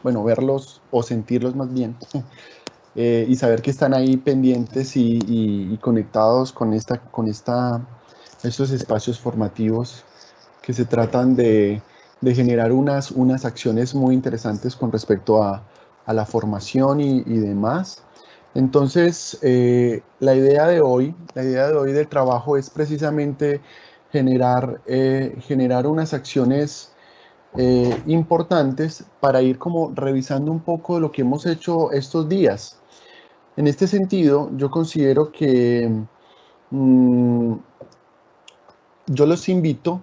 bueno, verlos o sentirlos más bien, y saber que están ahí pendientes y conectados con estos espacios formativos que se tratan de generar unas acciones muy interesantes con respecto a la formación y demás. Entonces, la idea de hoy del trabajo es precisamente generar unas acciones importantes para ir como revisando un poco lo que hemos hecho estos días. En este sentido, yo considero que mm, yo los invito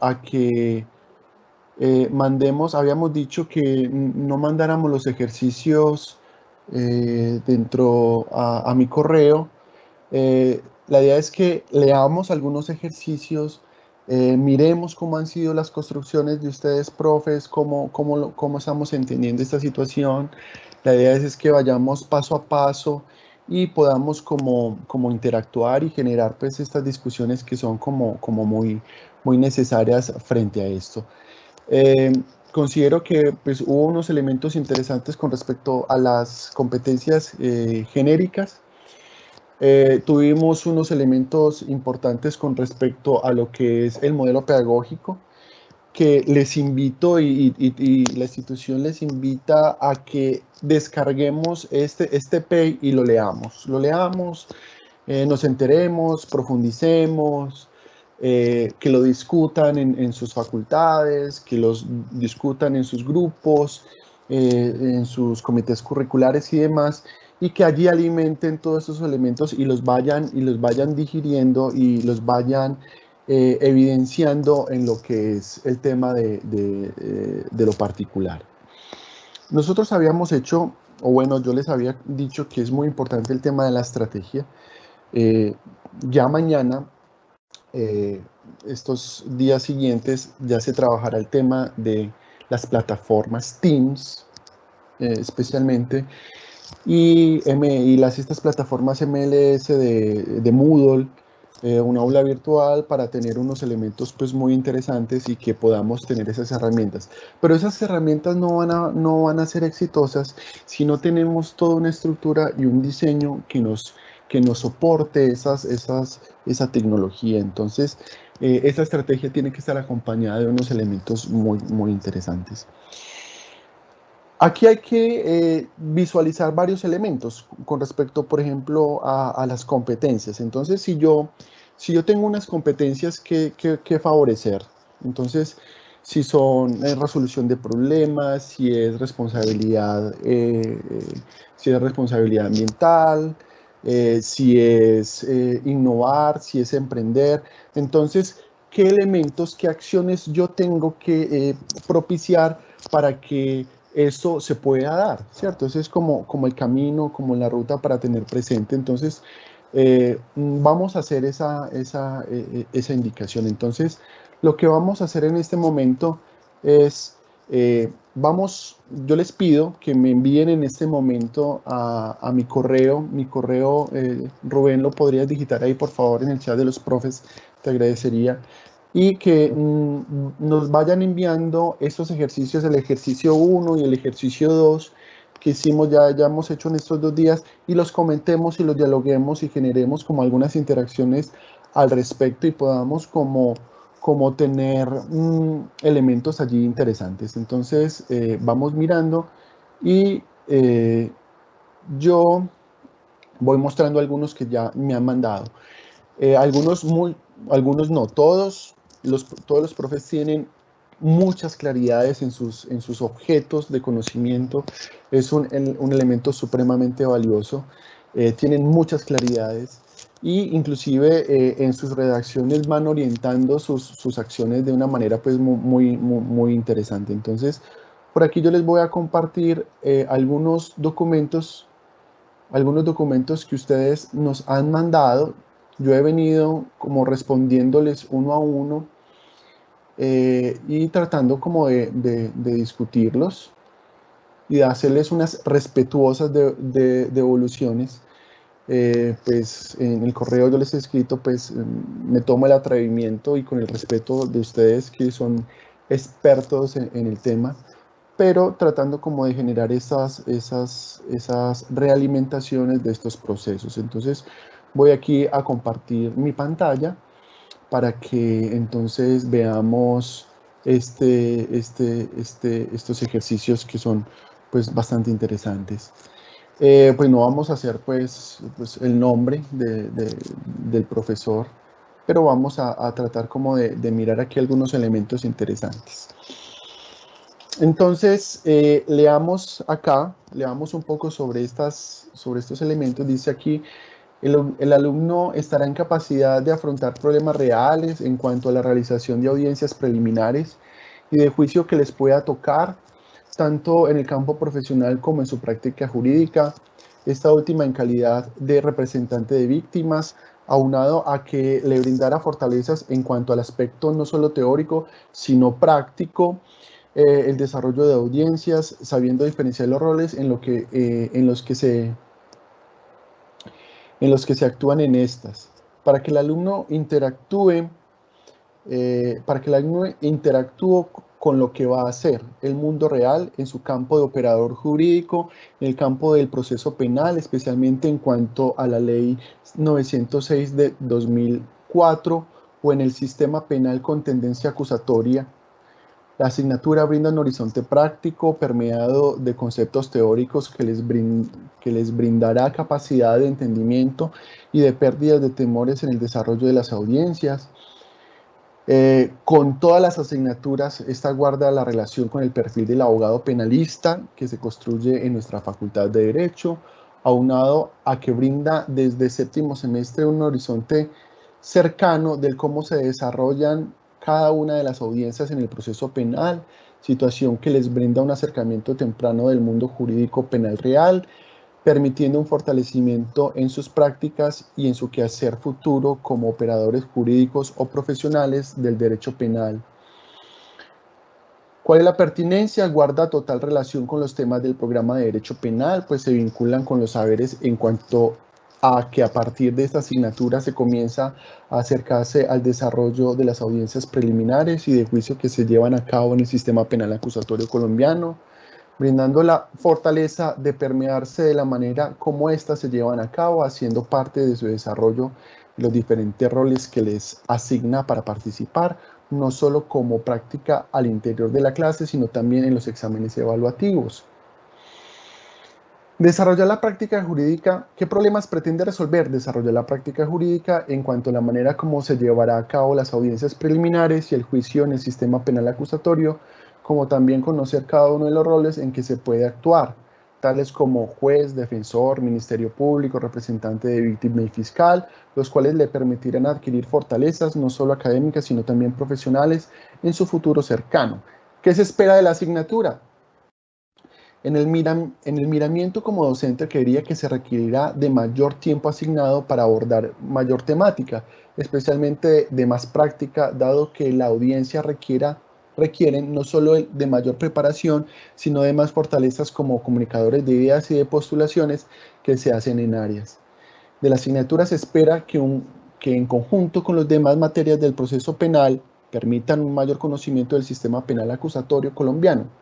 a que habíamos dicho que no mandáramos los ejercicios a mi correo. La idea es que leamos algunos ejercicios, miremos cómo han sido las construcciones de ustedes, profes, cómo estamos entendiendo esta situación. La idea es que vayamos paso a paso y podamos como interactuar y generar pues estas discusiones que son como muy necesarias frente a esto. Eh, Considero que pues, hubo unos elementos interesantes con respecto a las competencias genéricas. Tuvimos unos elementos importantes con respecto a lo que es el modelo pedagógico, que les invito y la institución les invita a que descarguemos este PEI y lo leamos, nos enteremos, profundicemos, que lo discutan en sus facultades, que los discutan en sus grupos, en sus comités curriculares y demás, y que allí alimenten todos esos elementos y los vayan digiriendo y los vayan evidenciando en lo que es el tema de lo particular. Nosotros habíamos hecho, o bueno, yo les había dicho que es muy importante el tema de la estrategia. Eh, ya mañana, eh, estos días siguientes, ya se trabajará el tema de las plataformas Teams, especialmente, estas plataformas MLS de Moodle, un aula virtual para tener unos elementos pues muy interesantes y que podamos tener esas herramientas. Pero esas herramientas no van a ser exitosas si no tenemos toda una estructura y un diseño que nos soporte esa tecnología. Entonces, esa estrategia tiene que estar acompañada de unos elementos muy interesantes. Aquí hay que visualizar varios elementos con respecto, por ejemplo, a las competencias. Entonces, si yo tengo unas competencias que favorecer, entonces, si son resolución de problemas, si es responsabilidad ambiental, si es innovar, si es emprender, entonces, ¿qué elementos, qué acciones yo tengo que propiciar para que eso se pueda dar, ¿cierto? Ese es como el camino, como la ruta para tener presente. Entonces, vamos a hacer esa indicación. Entonces, lo que vamos a hacer en este momento es, yo les pido que me envíen en este momento a mi correo, Rubén, lo podrías digitar ahí por favor en el chat de los profes, te agradecería, y que nos vayan enviando estos ejercicios, el ejercicio 1 y el ejercicio 2 que ya hemos hecho en estos 2 días, y los comentemos y los dialoguemos y generemos como algunas interacciones al respecto y podamos como tener elementos allí interesantes. Entonces, vamos mirando y yo voy mostrando algunos que ya me han mandado. Algunos no, todos los profes tienen muchas claridades en sus objetos de conocimiento, es un elemento supremamente valioso, tienen muchas claridades y inclusive en sus redacciones van orientando sus acciones de una manera pues muy interesante. Entonces, por aquí yo les voy a compartir algunos documentos que ustedes nos han mandado. Yo he venido como respondiéndoles uno a uno y tratando como de discutirlos y de hacerles unas respetuosas devoluciones. Pues en el correo yo les he escrito, pues me tomo el atrevimiento y con el respeto de ustedes que son expertos en el tema, pero tratando como de generar esas realimentaciones de estos procesos. Entonces voy aquí a compartir mi pantalla para que entonces veamos estos ejercicios que son pues bastante interesantes. Pues no vamos a hacer pues el nombre del profesor, pero vamos a tratar como de mirar aquí algunos elementos interesantes. Entonces, leamos acá, leamos un poco sobre estos elementos. Dice aquí, el alumno estará en capacidad de afrontar problemas reales en cuanto a la realización de audiencias preliminares y de juicio que les pueda tocar, tanto en el campo profesional como en su práctica jurídica, esta última en calidad de representante de víctimas, aunado a que le brindará fortalezas en cuanto al aspecto no solo teórico, sino práctico, el desarrollo de audiencias, sabiendo diferenciar los roles en los que se actúan en estas. Para que el alumno interactúe con lo que va a hacer el mundo real en su campo de operador jurídico, en el campo del proceso penal, especialmente en cuanto a la ley 906 de 2004 o en el sistema penal con tendencia acusatoria. La asignatura brinda un horizonte práctico permeado de conceptos teóricos que les brindará capacidad de entendimiento y de pérdidas de temores en el desarrollo de las audiencias. Con todas las asignaturas, esta guarda la relación con el perfil del abogado penalista que se construye en nuestra Facultad de Derecho, aunado a que brinda desde séptimo semestre un horizonte cercano del cómo se desarrollan cada una de las audiencias en el proceso penal, situación que les brinda un acercamiento temprano del mundo jurídico penal real, permitiendo un fortalecimiento en sus prácticas y en su quehacer futuro como operadores jurídicos o profesionales del derecho penal. ¿Cuál es la pertinencia? Guarda total relación con los temas del programa de derecho penal, pues se vinculan con los saberes en cuanto a que a partir de esta asignatura se comienza a acercarse al desarrollo de las audiencias preliminares y de juicio que se llevan a cabo en el sistema penal acusatorio colombiano, brindando la fortaleza de permearse de la manera como éstas se llevan a cabo, haciendo parte de su desarrollo los diferentes roles que les asigna para participar, no solo como práctica al interior de la clase, sino también en los exámenes evaluativos. Desarrollar la práctica jurídica. ¿Qué problemas pretende resolver? Desarrollar la práctica jurídica en cuanto a la manera como se llevará a cabo las audiencias preliminares y el juicio en el sistema penal acusatorio, como también conocer cada uno de los roles en que se puede actuar, tales como juez, defensor, ministerio público, representante de víctima y fiscal, los cuales le permitirán adquirir fortalezas no solo académicas, sino también profesionales en su futuro cercano. ¿Qué se espera de la asignatura? En el miramiento como docente creería que se requerirá de mayor tiempo asignado para abordar mayor temática, especialmente de más práctica, dado que la audiencia requieren no solo de mayor preparación, sino de más fortalezas como comunicadores de ideas y de postulaciones que se hacen en áreas. De la asignatura se espera que en conjunto con las demás materias del proceso penal permitan un mayor conocimiento del sistema penal acusatorio colombiano.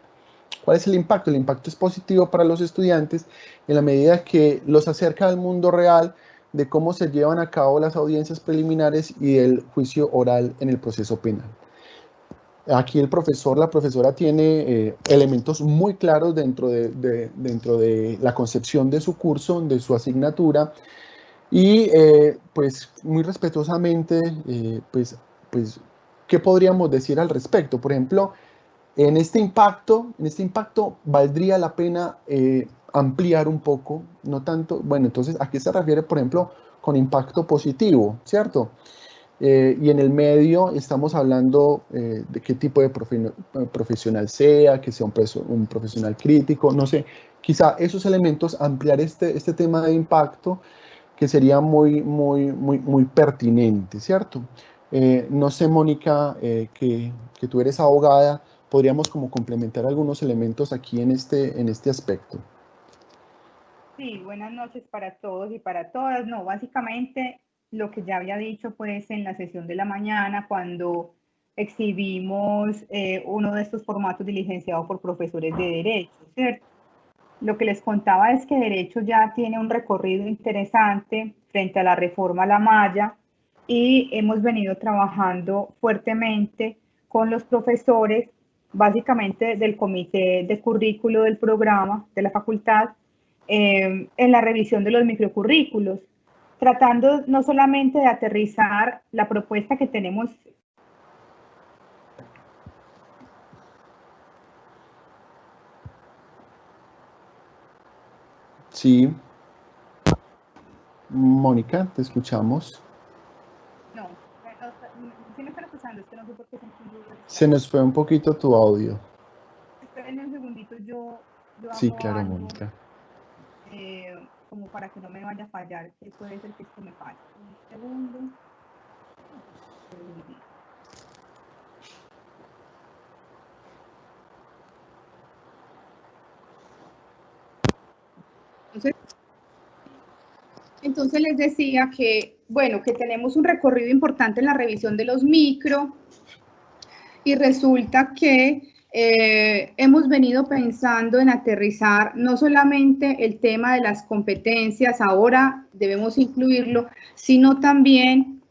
¿Cuál es el impacto? El impacto es positivo para los estudiantes en la medida que los acerca al mundo real de cómo se llevan a cabo las audiencias preliminares y el juicio oral en el proceso penal. Aquí el profesor, la profesora tiene elementos muy claros dentro de la concepción de su curso, de su asignatura, y pues muy respetuosamente, pues, ¿qué podríamos decir al respecto? Por ejemplo, en este impacto valdría la pena ampliar un poco, no tanto, bueno, entonces, ¿a qué se refiere, por ejemplo, con impacto positivo, cierto? Y en el medio estamos hablando de qué tipo de profesional sea, que sea un profesional crítico, no sé, quizá esos elementos, ampliar este tema de impacto, que sería muy pertinente, ¿cierto? No sé, Mónica, que tú eres abogada, podríamos como complementar algunos elementos aquí en este aspecto. Sí, buenas noches para todos y para todas. No, básicamente lo que ya había dicho pues en la sesión de la mañana, cuando exhibimos uno de estos formatos diligenciados por profesores de Derecho, ¿cierto? Lo que les contaba es que Derecho ya tiene un recorrido interesante frente a la reforma a la malla y hemos venido trabajando fuertemente con los profesores, básicamente del comité de currículo del programa de la facultad, en la revisión de los microcurrículos, tratando no solamente de aterrizar la propuesta que tenemos. Sí, Mónica, te escuchamos. No, sí me están escuchando, es que no sé por qué Se nos fue un poquito tu audio. Esperen un segundito, yo Sí, hago claro, algo Mónica. como para que no me vaya a fallar, que puede ser que esto me falle. Un segundo. Entonces les decía que, bueno, que tenemos un recorrido importante en la revisión de los micro y resulta que hemos venido pensando en aterrizar no solamente el tema de las competencias, ahora debemos incluirlo, sino también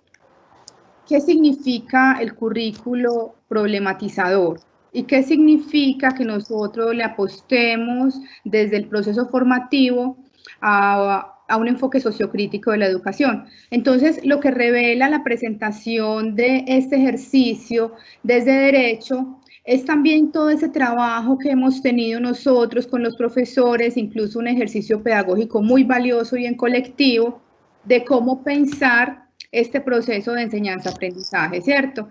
qué significa el currículo problematizador y qué significa que nosotros le apostemos desde el proceso formativo a un enfoque sociocrítico de la educación. Entonces, lo que revela la presentación de este ejercicio desde Derecho es también todo ese trabajo que hemos tenido nosotros con los profesores, incluso un ejercicio pedagógico muy valioso y en colectivo, de cómo pensar este proceso de enseñanza-aprendizaje, ¿cierto?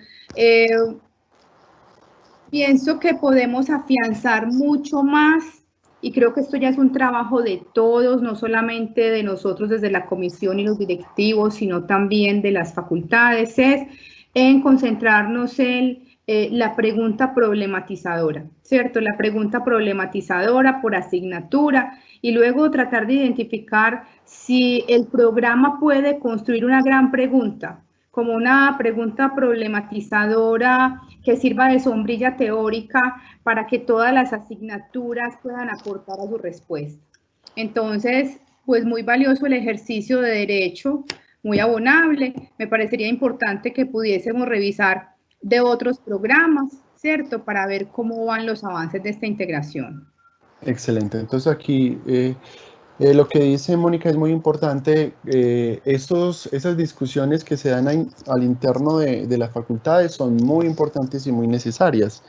Pienso que podemos afianzar mucho más y creo que esto ya es un trabajo de todos, no solamente de nosotros desde la comisión y los directivos, sino también de las facultades, es en concentrarnos en la pregunta problematizadora, ¿cierto? La pregunta problematizadora por asignatura y luego tratar de identificar si el programa puede construir una gran pregunta, como una pregunta problematizadora que sirva de sombrilla teórica para que todas las asignaturas puedan aportar a su respuesta. Entonces, pues muy valioso el ejercicio de Derecho, muy abonable. Me parecería importante que pudiésemos revisar de otros programas, ¿cierto? Para ver cómo van los avances de esta integración. Excelente. Entonces aquí lo que dice Mónica es muy importante. Esas discusiones que se dan al interno de las facultades son muy importantes y muy necesarias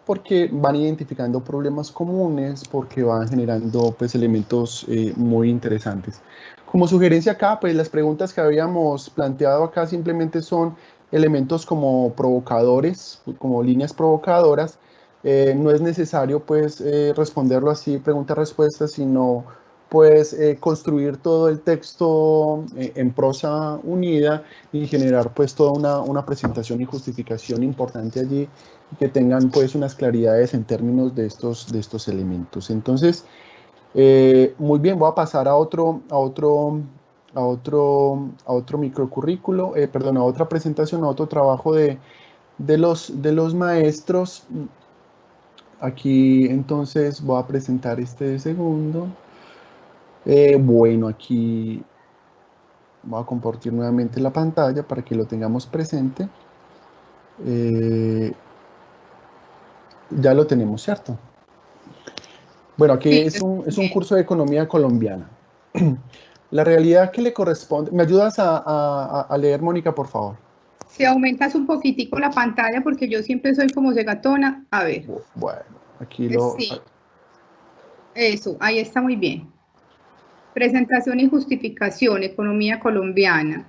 porque van identificando problemas comunes, porque van generando pues, elementos muy interesantes. Como sugerencia acá, pues las preguntas que habíamos planteado acá simplemente son elementos como provocadores, como líneas provocadoras. No es necesario pues responderlo así, pregunta-respuesta, sino pues construir todo el texto en prosa unida y generar pues toda una presentación y justificación importante allí que tengan pues unas claridades en términos de estos elementos. Entonces, muy bien, voy a pasar a otro microcurrículo, perdón, a otra presentación, a otro trabajo de los maestros. Aquí entonces voy a presentar este segundo. Bueno, aquí voy a compartir nuevamente la pantalla para que lo tengamos presente. Ya lo tenemos, ¿cierto? Bueno, aquí Sí, es un curso de economía colombiana. La realidad que le corresponde... ¿Me ayudas a leer, Mónica, por favor? si aumentas un poquitico la pantalla, porque yo siempre soy como cegatona, a ver. Bueno, aquí lo... Sí, eso, ahí está muy bien. Presentación y justificación, economía colombiana.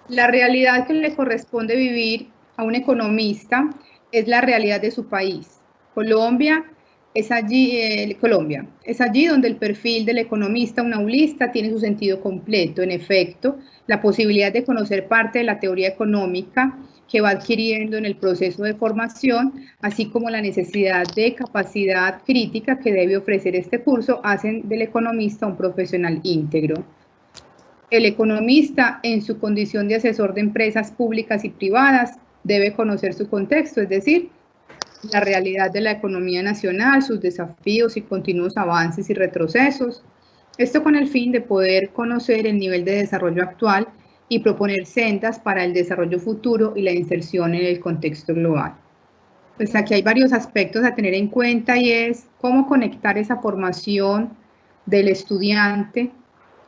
La realidad que le corresponde vivir a un economista es la realidad de su país. Colombia es allí donde el perfil del economista, un aulista, tiene su sentido completo. En efecto, la posibilidad de conocer parte de la teoría económica que va adquiriendo en el proceso de formación, así como la necesidad de capacidad crítica que debe ofrecer este curso, hacen del economista un profesional íntegro. El economista, en su condición de asesor de empresas públicas y privadas, debe conocer su contexto, es decir, la realidad de la economía nacional, sus desafíos y continuos avances y retrocesos. Esto con el fin de poder conocer el nivel de desarrollo actual y proponer sendas para el desarrollo futuro y la inserción en el contexto global. Pues aquí hay varios aspectos a tener en cuenta y es cómo conectar esa formación del estudiante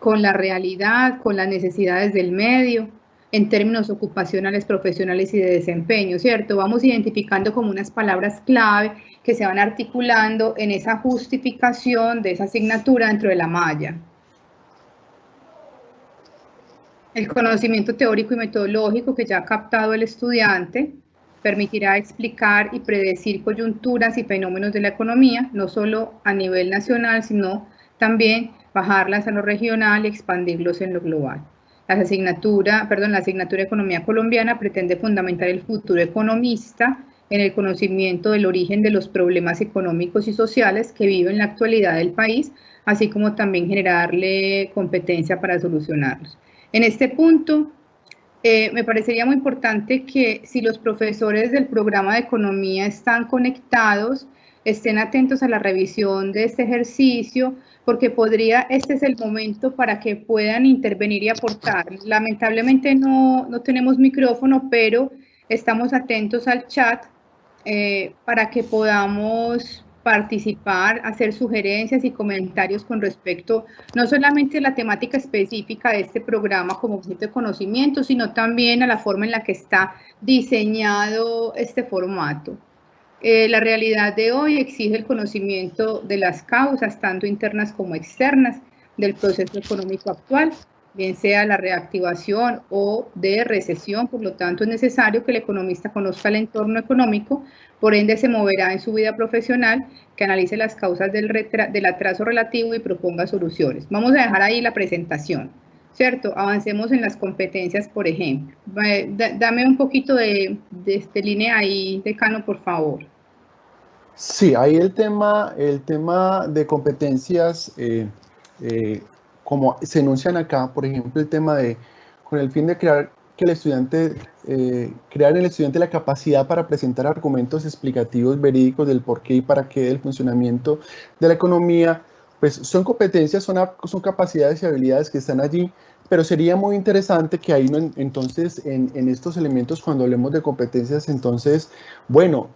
con la realidad, con las necesidades del medio, en términos ocupacionales, profesionales y de desempeño, ¿cierto? Vamos identificando como unas palabras clave que se van articulando en esa justificación de esa asignatura dentro de la malla. El conocimiento teórico y metodológico que ya ha captado el estudiante permitirá explicar y predecir coyunturas y fenómenos de la economía, no solo a nivel nacional, sino también bajarlas a lo regional y expandirlos en lo global. La asignatura Economía Colombiana pretende fundamentar el futuro economista en el conocimiento del origen de los problemas económicos y sociales que vive en la actualidad del país, así como también generarle competencia para solucionarlos. En este punto, me parecería muy importante que si los profesores del programa de economía están conectados, estén atentos a la revisión de este ejercicio, porque este es el momento para que puedan intervenir y aportar. Lamentablemente no tenemos micrófono, pero estamos atentos al chat para que podamos participar, hacer sugerencias y comentarios con respecto no solamente a la temática específica de este programa como objeto de conocimiento, sino también a la forma en la que está diseñado este formato. La realidad de hoy exige el conocimiento de las causas, tanto internas como externas, del proceso económico actual, bien sea la reactivación o de recesión. Por lo tanto, es necesario que el economista conozca el entorno económico, por ende se moverá en su vida profesional, que analice las causas del atraso relativo y proponga soluciones. Vamos a dejar ahí la presentación, ¿cierto? Avancemos en las competencias, por ejemplo. Dame un poquito de línea ahí, decano, por favor. Sí, ahí el tema de competencias, como se enuncian acá, por ejemplo, el tema de, con el fin de crear que el estudiante, crear en el estudiante la capacidad para presentar argumentos explicativos verídicos del porqué y para qué del funcionamiento de la economía, pues son competencias, son capacidades y habilidades que están allí, pero sería muy interesante que ahí, entonces, en estos elementos, cuando hablemos de competencias, entonces, bueno,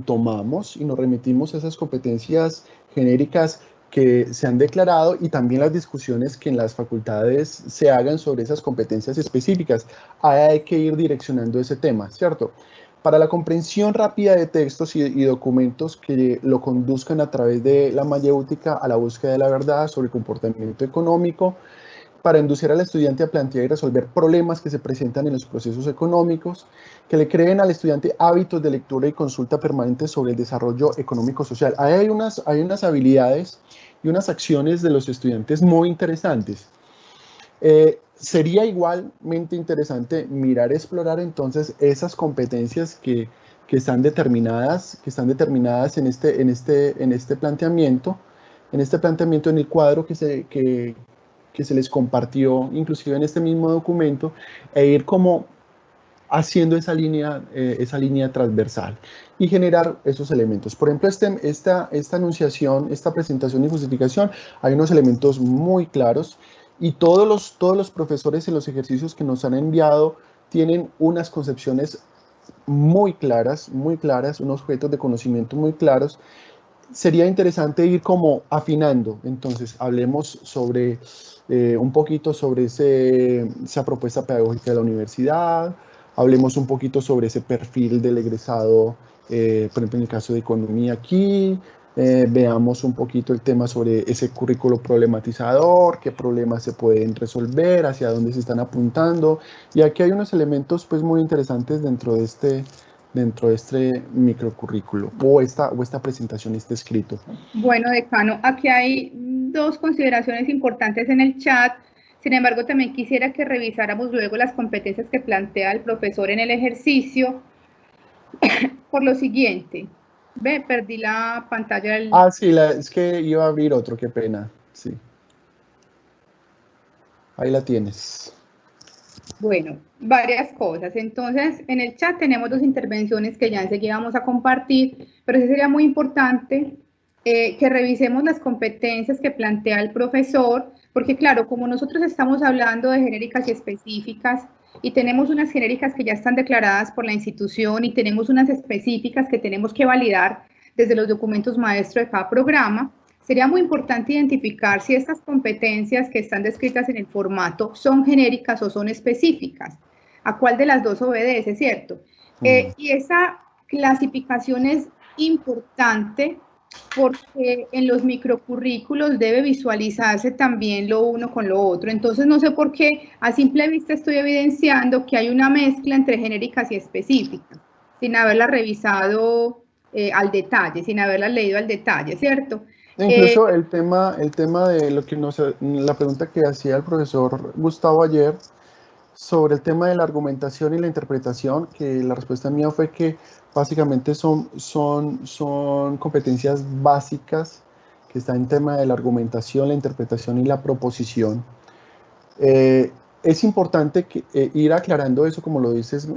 tomamos y nos remitimos a esas competencias genéricas que se han declarado y también las discusiones que en las facultades se hagan sobre esas competencias específicas. Ahí hay que ir direccionando ese tema, ¿cierto? Para la comprensión rápida de textos y documentos que lo conduzcan a través de la mayéutica a la búsqueda de la verdad sobre el comportamiento económico, para inducir al estudiante a plantear y resolver problemas que se presentan en los procesos económicos, que le creen al estudiante hábitos de lectura y consulta permanentes sobre el desarrollo económico-social. Ahí hay unas habilidades y unas acciones de los estudiantes muy interesantes. Sería igualmente interesante mirar, explorar entonces esas competencias que están determinadas en este planteamiento, en el cuadro que se les compartió, inclusive en este mismo documento, e ir como haciendo esa línea transversal y generar esos elementos. Por ejemplo, esta anunciación, esta presentación y justificación, hay unos elementos muy claros y todos los profesores en los ejercicios que nos han enviado tienen unas concepciones muy claras, unos objetos de conocimiento muy claros. Sería interesante ir como afinando, entonces hablemos sobre un poquito sobre esa propuesta pedagógica de la universidad, hablemos un poquito sobre ese perfil del egresado, por ejemplo en el caso de economía aquí, veamos un poquito el tema sobre ese currículo problematizador, qué problemas se pueden resolver, hacia dónde se están apuntando, y aquí hay unos elementos pues muy interesantes dentro de este microcurrículo o esta presentación, este escrito. Bueno, decano, aquí hay dos consideraciones importantes en el chat. Sin embargo, también quisiera que revisáramos luego las competencias que plantea el profesor en el ejercicio. Por lo siguiente, ve, perdí la pantalla del... Ah, sí, es que iba a abrir otro, qué pena. Sí. Ahí la tienes. Bueno, varias cosas. Entonces, en el chat tenemos dos intervenciones que ya enseguida vamos a compartir, pero sí sería muy importante que revisemos las competencias que plantea el profesor, porque claro, como nosotros estamos hablando de genéricas y específicas, y tenemos unas genéricas que ya están declaradas por la institución y tenemos unas específicas que tenemos que validar desde los documentos maestros de cada programa, sería muy importante identificar si estas competencias que están descritas en el formato son genéricas o son específicas. ¿A cuál de las dos obedece, cierto? Y esa clasificación es importante porque en los microcurrículos debe visualizarse también lo uno con lo otro. Entonces, no sé por qué a simple vista estoy evidenciando que hay una mezcla entre genéricas y específicas, sin haberla revisado al detalle, sin haberla leído al detalle, ¿cierto? Incluso el tema de lo que la pregunta que hacía el profesor Gustavo ayer sobre el tema de la argumentación y la interpretación, que la respuesta mía fue que básicamente son competencias básicas que están en tema de la argumentación, la interpretación y la proposición. Es importante ir aclarando eso, como lo dices,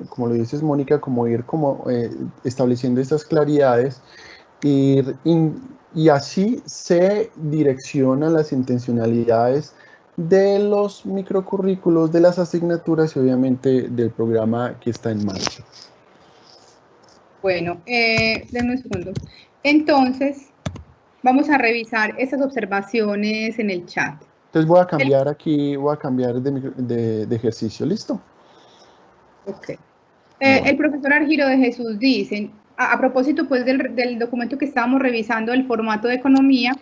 Mónica, como ir estableciendo estas claridades y así se direccionan las intencionalidades de los microcurrículos, de las asignaturas y obviamente del programa que está en marcha. Bueno, denme un segundo. Entonces, vamos a revisar esas observaciones en el chat. Entonces voy a cambiar aquí, de ejercicio, ¿listo? Ok. El profesor Argiro de Jesús dice, a propósito pues del documento que estábamos revisando, el formato de economía,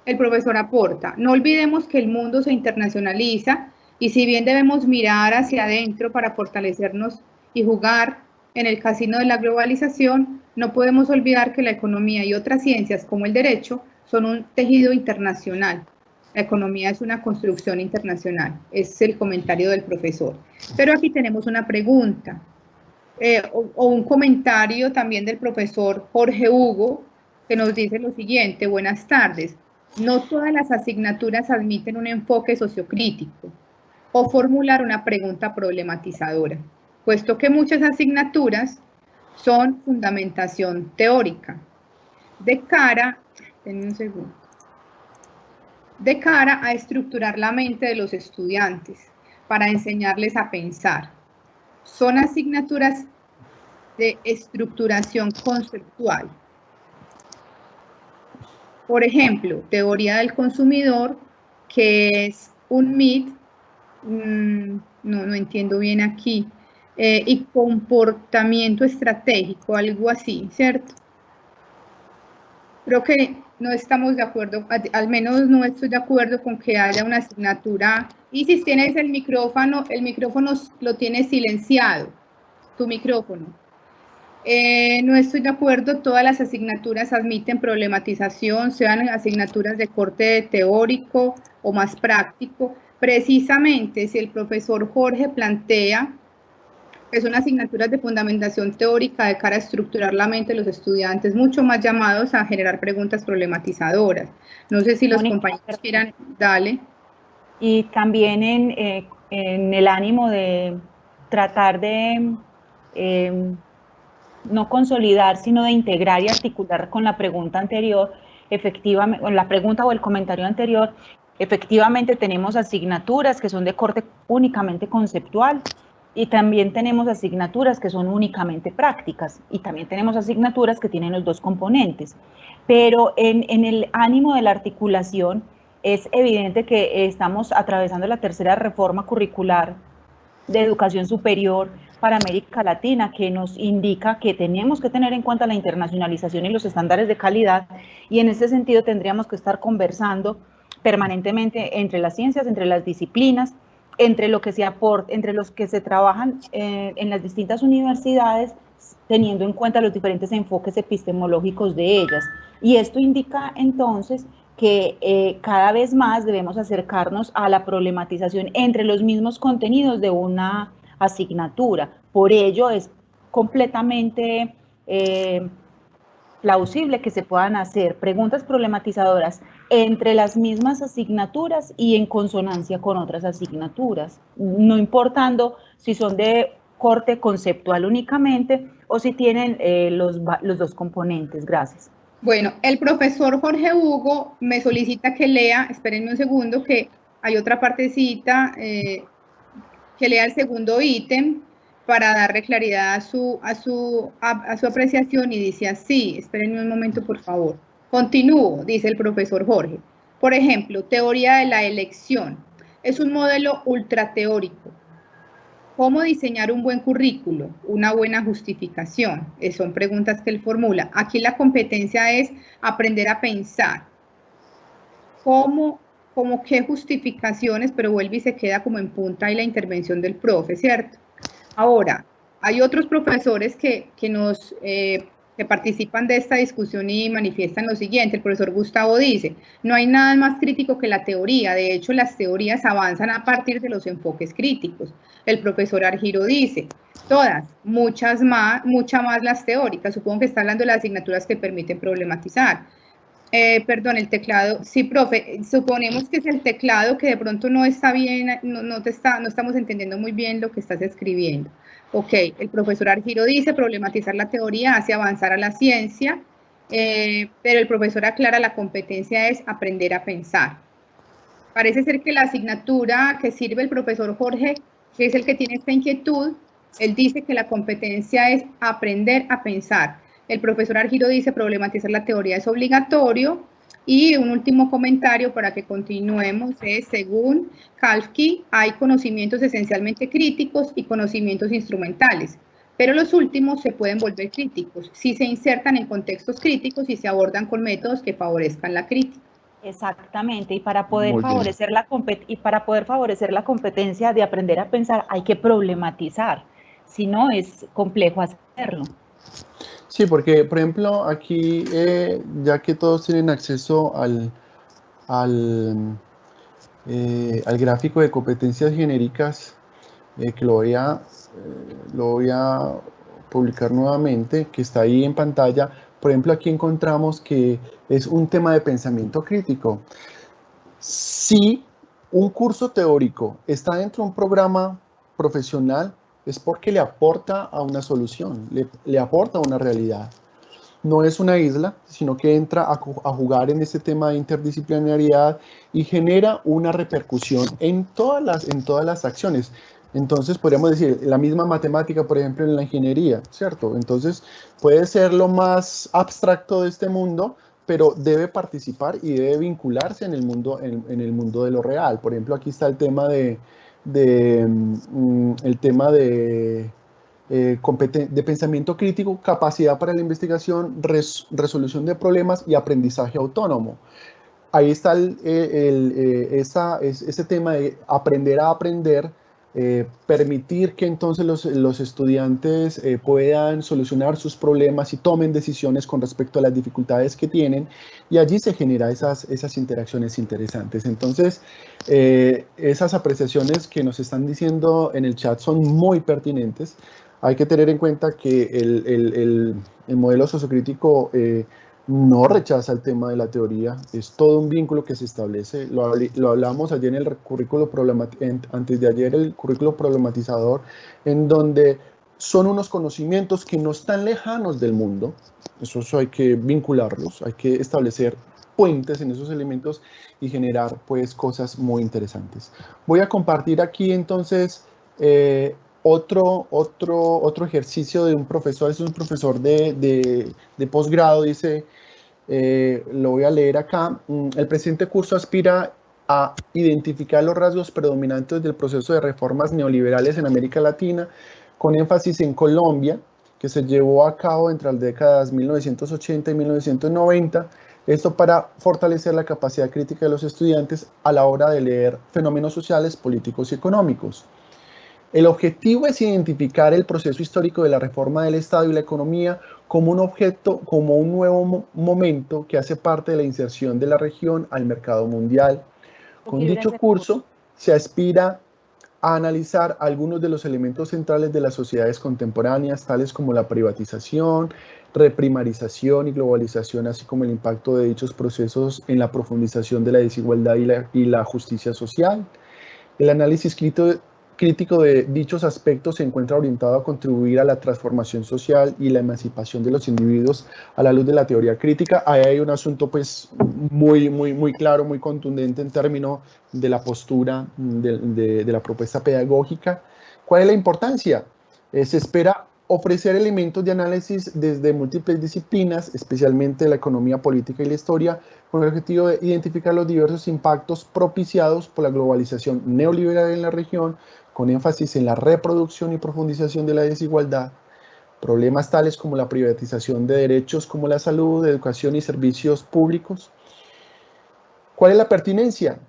el profesor aporta, no olvidemos que el mundo se internacionaliza y si bien debemos mirar hacia adentro para fortalecernos y jugar en el casino de la globalización, no podemos olvidar que la economía y otras ciencias como el derecho son un tejido internacional. La economía es una construcción internacional, es el comentario del profesor. Pero aquí tenemos una pregunta. O un comentario también del profesor Jorge Hugo, que nos dice lo siguiente: buenas tardes, no todas las asignaturas admiten un enfoque sociocrítico o formular una pregunta problematizadora, puesto que muchas asignaturas son fundamentación teórica. De cara a estructurar la mente de los estudiantes, para enseñarles a pensar. Son asignaturas de estructuración conceptual. Por ejemplo, teoría del consumidor, que es un MIT, no entiendo bien aquí, y comportamiento estratégico, algo así, ¿cierto? Creo que no estamos de acuerdo, al menos no estoy de acuerdo con que haya una asignatura. Y si tienes el micrófono lo tienes silenciado, tu micrófono. No estoy de acuerdo, todas las asignaturas admiten problematización, sean asignaturas de corte teórico o más práctico. Precisamente si el profesor Jorge plantea que son asignaturas de fundamentación teórica de cara a estructurar la mente de los estudiantes, mucho más llamados a generar preguntas problematizadoras. No sé si los compañeros quieran, dale. Y también en el ánimo de tratar de no consolidar, sino de integrar y articular con la pregunta anterior, efectivamente, la pregunta o el comentario anterior, efectivamente tenemos asignaturas que son de corte únicamente conceptual y también tenemos asignaturas que son únicamente prácticas y también tenemos asignaturas que tienen los dos componentes. Pero en el ánimo de la articulación es evidente que estamos atravesando la tercera reforma curricular de educación superior para América Latina, que nos indica que tenemos que tener en cuenta la internacionalización y los estándares de calidad, y en ese sentido tendríamos que estar conversando permanentemente entre las ciencias, entre las disciplinas, entre lo que se aporta, entre los que se trabajan en las distintas universidades, teniendo en cuenta los diferentes enfoques epistemológicos de ellas. Y esto indica entonces que cada vez más debemos acercarnos a la problematización entre los mismos contenidos de una asignatura. Por ello es completamente plausible que se puedan hacer preguntas problematizadoras entre las mismas asignaturas y en consonancia con otras asignaturas, no importando si son de corte conceptual únicamente o si tienen los dos componentes. Gracias. Bueno, el profesor Jorge Hugo me solicita que lea, espérenme un segundo, que hay otra partecita, que lea el segundo ítem para darle claridad a su apreciación, y dice así, espérenme un momento por favor. Continúo, dice el profesor Jorge. Por ejemplo, teoría de la elección. Es un modelo ultrateórico. ¿Cómo diseñar un buen currículo? Una buena justificación. Son preguntas que él formula. Aquí la competencia es aprender a pensar. ¿Cómo qué justificaciones? Pero vuelve y se queda como en punta ahí la intervención del profe, ¿cierto? Ahora, hay otros profesores que participan de esta discusión y manifiestan lo siguiente. El profesor Gustavo dice, no hay nada más crítico que la teoría, de hecho las teorías avanzan a partir de los enfoques críticos. El profesor Argiro dice, todas, mucha más las teóricas, supongo que está hablando de las asignaturas que permiten problematizar. Perdón, el teclado, sí, profe, suponemos que es el teclado que de pronto no está bien, no estamos entendiendo muy bien lo que estás escribiendo. Ok, el profesor Argiro dice, problematizar la teoría hace avanzar a la ciencia, pero el profesor aclara, la competencia es aprender a pensar. Parece ser que la asignatura que sirve el profesor Jorge, que es el que tiene esta inquietud, él dice que la competencia es aprender a pensar. El profesor Argiro dice, problematizar la teoría es obligatorio. Y un último comentario para que continuemos es, según Kalski, hay conocimientos esencialmente críticos y conocimientos instrumentales, pero los últimos se pueden volver críticos si se insertan en contextos críticos y se abordan con métodos que favorezcan la crítica. Exactamente, y para poder favorecer la competencia de aprender a pensar hay que problematizar, si no es complejo hacerlo. Sí, porque, por ejemplo, aquí, ya que todos tienen acceso al gráfico de competencias genéricas, que lo voy a publicar nuevamente, que está ahí en pantalla. Por ejemplo, aquí encontramos que es un tema de pensamiento crítico. Si un curso teórico está dentro de un programa profesional, es porque le aporta a una solución, le aporta a una realidad. No es una isla, sino que entra a jugar en este tema de interdisciplinariedad y genera una repercusión en todas las acciones. Entonces, podríamos decir, la misma matemática, por ejemplo, en la ingeniería, ¿cierto? Entonces, puede ser lo más abstracto de este mundo, pero debe participar y debe vincularse en el mundo de lo real. Por ejemplo, aquí está el tema de pensamiento crítico, capacidad para la investigación, resolución de problemas y aprendizaje autónomo. Ahí está ese tema de aprender a aprender, permitir que entonces los estudiantes puedan solucionar sus problemas y tomen decisiones con respecto a las dificultades que tienen, y allí se generan esas interacciones interesantes. Entonces, esas apreciaciones que nos están diciendo en el chat son muy pertinentes. Hay que tener en cuenta que el modelo sociocrítico no rechaza el tema de la teoría, es todo un vínculo que se establece. Lo hablamos ayer en el currículo antes de ayer, el currículo problematizador, en donde son unos conocimientos que no están lejanos del mundo. Eso hay que vincularlos, hay que establecer puentes en esos elementos y generar pues cosas muy interesantes. Voy a compartir aquí entonces otro ejercicio de un profesor. Es un profesor de posgrado. Dice, lo voy a leer acá: el presente curso aspira a identificar los rasgos predominantes del proceso de reformas neoliberales en América Latina, con énfasis en Colombia, que se llevó a cabo entre las décadas 1980 y 1990, esto para fortalecer la capacidad crítica de los estudiantes a la hora de leer fenómenos sociales, políticos y económicos. El objetivo es identificar el proceso histórico de la reforma del Estado y la economía como un objeto, como un nuevo momento que hace parte de la inserción de la región al mercado mundial. Con dicho curso se aspira a analizar algunos de los elementos centrales de las sociedades contemporáneas, tales como la privatización, reprimarización y globalización, así como el impacto de dichos procesos en la profundización de la desigualdad y la justicia social. El análisis crítico de dichos aspectos se encuentra orientado a contribuir a la transformación social y la emancipación de los individuos a la luz de la teoría crítica. Ahí hay un asunto pues muy claro, muy contundente en términos de la postura de la propuesta pedagógica. ¿Cuál es la importancia? Se espera ofrecer elementos de análisis desde múltiples disciplinas, especialmente la economía política y la historia, con el objetivo de identificar los diversos impactos propiciados por la globalización neoliberal en la región, con énfasis en la reproducción y profundización de la desigualdad, problemas tales como la privatización de derechos como la salud, educación y servicios públicos. ¿Cuál es la pertinencia?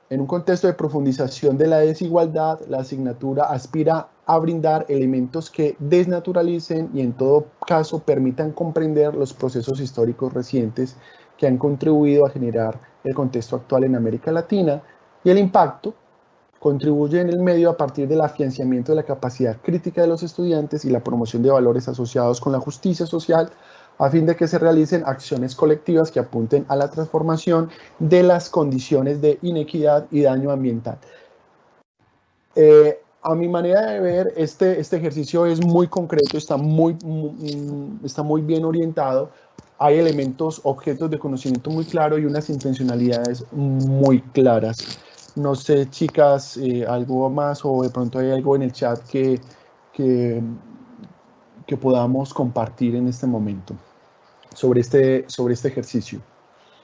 En un contexto de profundización de la desigualdad, la asignatura aspira a brindar elementos que desnaturalicen y en todo caso permitan comprender los procesos históricos recientes que han contribuido a generar el contexto actual en América Latina, y el impacto contribuye en el medio a partir del afianzamiento de la capacidad crítica de los estudiantes y la promoción de valores asociados con la justicia social, a fin de que se realicen acciones colectivas que apunten a la transformación de las condiciones de inequidad y daño ambiental. A mi manera de ver, este ejercicio es muy concreto, está muy bien orientado. Hay elementos, objetos de conocimiento muy claros y unas intencionalidades muy claras. No sé, chicas, algo más o de pronto hay algo en el chat que podamos compartir en este momento sobre este ejercicio.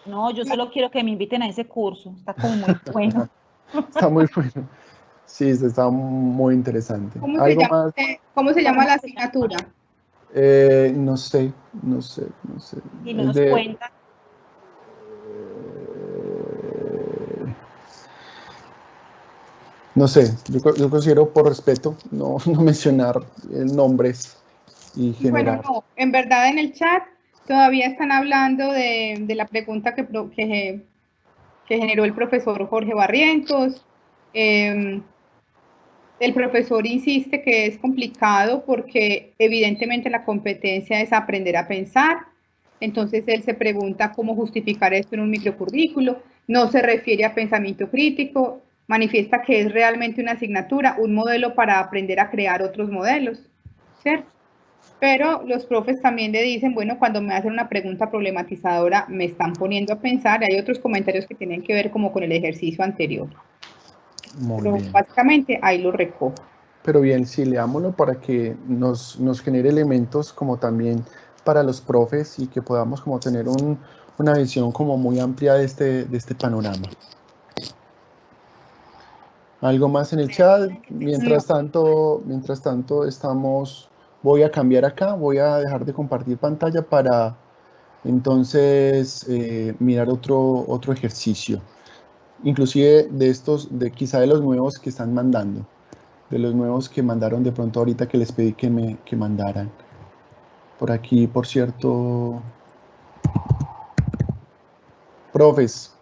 No, yo solo quiero que me inviten a ese curso, está como muy bueno. Está muy bueno. Sí, está muy interesante. ¿Cómo se llama la asignatura? No sé. Y nos cuenta. No sé, yo considero por respeto no mencionar nombres y generar. Bueno, no, en verdad en el chat todavía están hablando de la pregunta que generó el profesor Jorge Barrientos. El profesor insiste que es complicado porque evidentemente la competencia es aprender a pensar. Entonces él se pregunta cómo justificar esto en un microcurrículo. No se refiere a pensamiento crítico. Manifiesta que es realmente una asignatura, un modelo para aprender a crear otros modelos, ¿cierto? Pero los profes también le dicen, bueno, cuando me hacen una pregunta problematizadora, me están poniendo a pensar. Hay otros comentarios que tienen que ver como con el ejercicio anterior. Pero básicamente ahí lo recojo. Pero bien, sí, leámoslo para que nos genere elementos como también para los profes y que podamos como tener una visión como muy amplia de este panorama. ¿Algo más en el chat? Mientras tanto voy a cambiar acá, voy a dejar de compartir pantalla para entonces mirar otro ejercicio. Inclusive quizá de los nuevos que están mandando, de los nuevos que mandaron de pronto ahorita que les pedí que mandaran. Por aquí, por cierto, profes,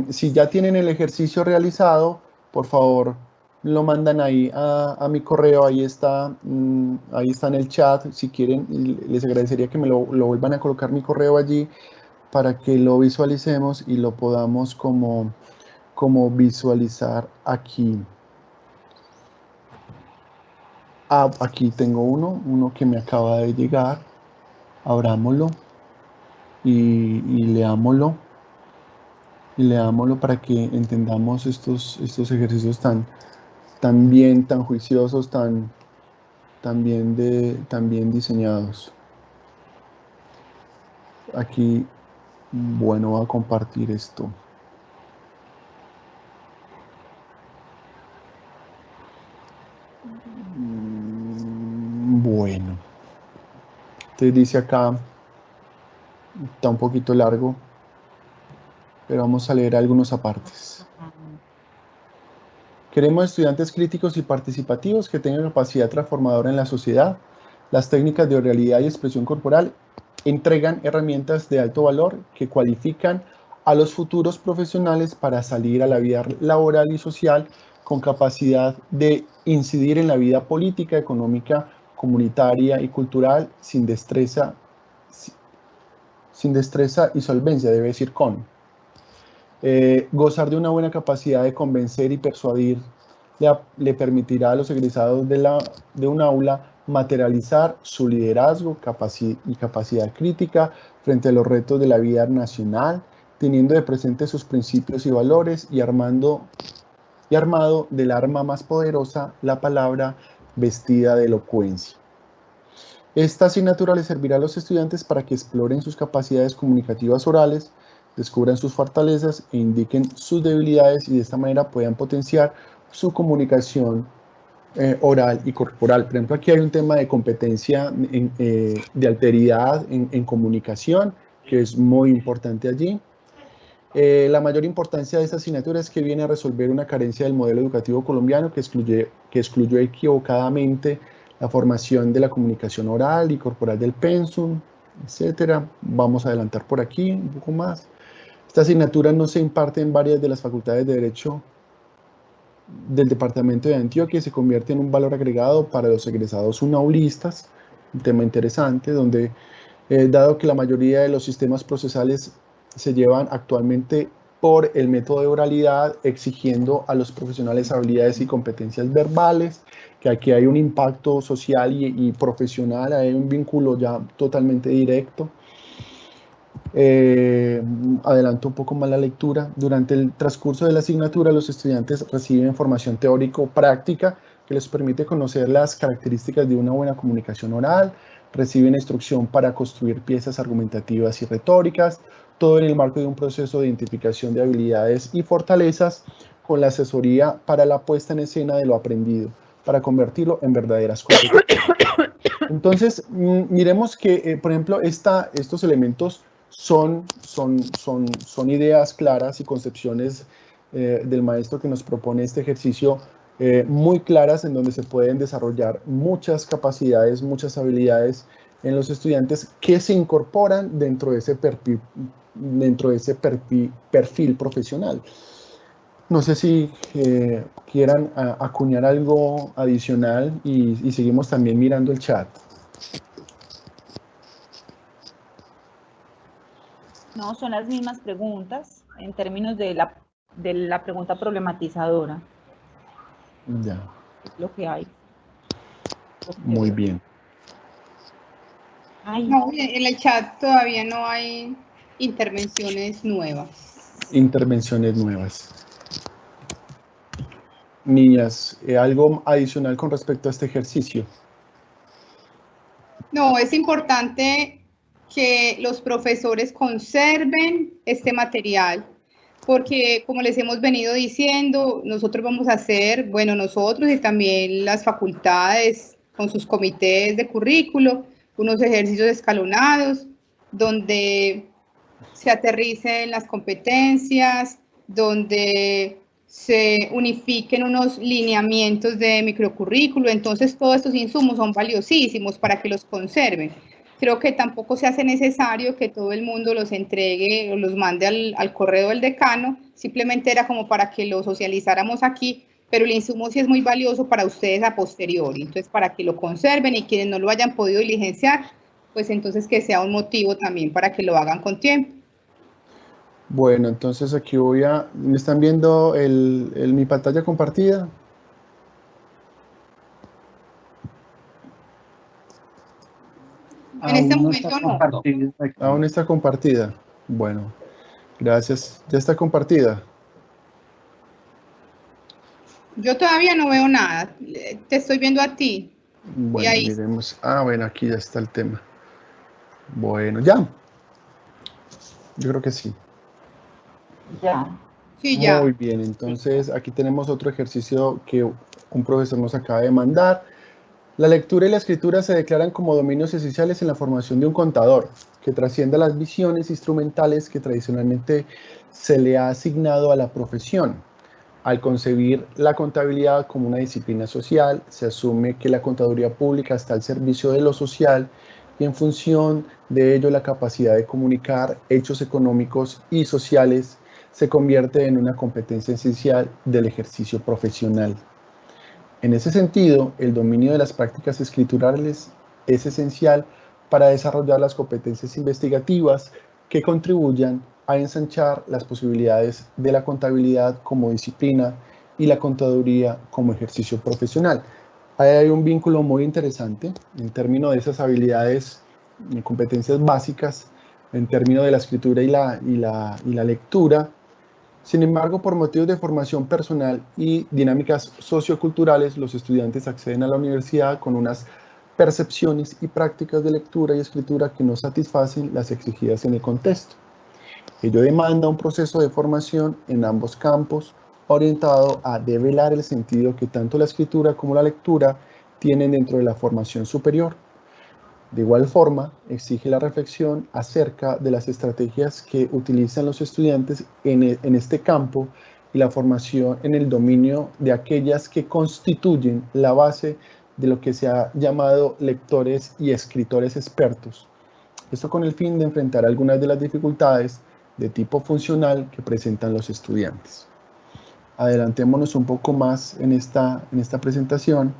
si ya tienen el ejercicio realizado, por favor, lo mandan ahí a mi correo, ahí está en el chat. Si quieren, les agradecería que me lo vuelvan a colocar mi correo allí para que lo visualicemos y lo podamos como visualizar aquí. Aquí tengo uno que me acaba de llegar. Abrámoslo y leámoslo. Y leámoslo para que entendamos estos ejercicios tan bien, tan juiciosos, tan bien diseñados. Aquí, bueno, voy a compartir esto. Bueno, entonces dice acá, está un poquito largo, pero vamos a leer algunos apartes. Queremos estudiantes críticos y participativos que tengan capacidad transformadora en la sociedad. Las técnicas de oralidad y expresión corporal entregan herramientas de alto valor que cualifican a los futuros profesionales para salir a la vida laboral y social con capacidad de incidir en la vida política, económica, comunitaria y cultural sin destreza y solvencia, debe decir con. Gozar de una buena capacidad de convencer y persuadir le permitirá a los egresados de un aula materializar su liderazgo y capacidad crítica frente a los retos de la vida nacional, teniendo de presente sus principios y valores y armado del arma más poderosa, la palabra vestida de elocuencia. Esta asignatura les servirá a los estudiantes para que exploren sus capacidades comunicativas orales, descubran sus fortalezas e indiquen sus debilidades y de esta manera puedan potenciar su comunicación oral y corporal. Por ejemplo, aquí hay un tema de competencia de alteridad en comunicación, que es muy importante allí. La mayor importancia de esta asignatura es que viene a resolver una carencia del modelo educativo colombiano que excluyó equivocadamente la formación de la comunicación oral y corporal del pensum, etcétera. Vamos a adelantar por aquí un poco más. Esta asignatura no se imparte en varias de las facultades de Derecho del Departamento de Antioquia y se convierte en un valor agregado para los egresados unaulistas, un tema interesante, donde dado que la mayoría de los sistemas procesales se llevan actualmente por el método de oralidad, exigiendo a los profesionales habilidades y competencias verbales, que aquí hay un impacto social y profesional, hay un vínculo ya totalmente directo. Adelanto un poco más la lectura. Durante el transcurso de la asignatura, los estudiantes reciben formación teórico-práctica que les permite conocer las características de una buena comunicación oral, reciben instrucción para construir piezas argumentativas y retóricas, todo en el marco de un proceso de identificación de habilidades y fortalezas con la asesoría para la puesta en escena de lo aprendido, para convertirlo en verdaderas competencias. Entonces, miremos que, por ejemplo, estos elementos son ideas claras y concepciones del maestro que nos propone este ejercicio muy claras en donde se pueden desarrollar muchas capacidades, muchas habilidades en los estudiantes que se incorporan dentro de ese perfil profesional. No sé si quieran acuñar algo adicional y seguimos también mirando el chat. No, son las mismas preguntas en términos de la pregunta problematizadora. Ya. Es lo que hay. Muy bien. Ay. No, en el chat todavía no hay intervenciones nuevas. Intervenciones nuevas. Niñas, ¿algo adicional con respecto a este ejercicio? No, es importante que los profesores conserven este material, porque como les hemos venido diciendo, nosotros vamos a hacer, bueno, nosotros y también las facultades con sus comités de currículo, unos ejercicios escalonados, donde se aterricen las competencias, donde se unifiquen unos lineamientos de microcurrículo. Entonces todos estos insumos son valiosísimos para que los conserven. Creo que tampoco se hace necesario que todo el mundo los entregue o los mande al correo del decano, simplemente era como para que lo socializáramos aquí, pero el insumo sí es muy valioso para ustedes a posteriori, entonces para que lo conserven y quienes no lo hayan podido diligenciar, pues entonces que sea un motivo también para que lo hagan con tiempo. Bueno, entonces aquí ¿me están viendo mi pantalla compartida? En este momento no. Aún está compartida. Bueno, gracias. ¿Ya está compartida? Yo todavía no veo nada. Te estoy viendo a ti. Bueno, ahí miremos. Bueno, aquí ya está el tema. Bueno, ¿ya? Yo creo que sí. Ya. Sí, ya. Muy bien, entonces aquí tenemos otro ejercicio que un profesor nos acaba de mandar. La lectura y la escritura se declaran como dominios esenciales en la formación de un contador, que trasciende las visiones instrumentales que tradicionalmente se le ha asignado a la profesión. Al concebir la contabilidad como una disciplina social, se asume que la contaduría pública está al servicio de lo social y en función de ello la capacidad de comunicar hechos económicos y sociales se convierte en una competencia esencial del ejercicio profesional. En ese sentido, el dominio de las prácticas escriturales es esencial para desarrollar las competencias investigativas que contribuyan a ensanchar las posibilidades de la contabilidad como disciplina y la contaduría como ejercicio profesional. Ahí hay un vínculo muy interesante en términos de esas habilidades y competencias básicas, en términos de la escritura y la lectura. Sin embargo, por motivos de formación personal y dinámicas socioculturales, los estudiantes acceden a la universidad con unas percepciones y prácticas de lectura y escritura que no satisfacen las exigidas en el contexto. Ello demanda un proceso de formación en ambos campos, orientado a develar el sentido que tanto la escritura como la lectura tienen dentro de la formación superior. De igual forma, exige la reflexión acerca de las estrategias que utilizan los estudiantes en este campo y la formación en el dominio de aquellas que constituyen la base de lo que se ha llamado lectores y escritores expertos. Esto con el fin de enfrentar algunas de las dificultades de tipo funcional que presentan los estudiantes. Adelantémonos un poco más en esta presentación.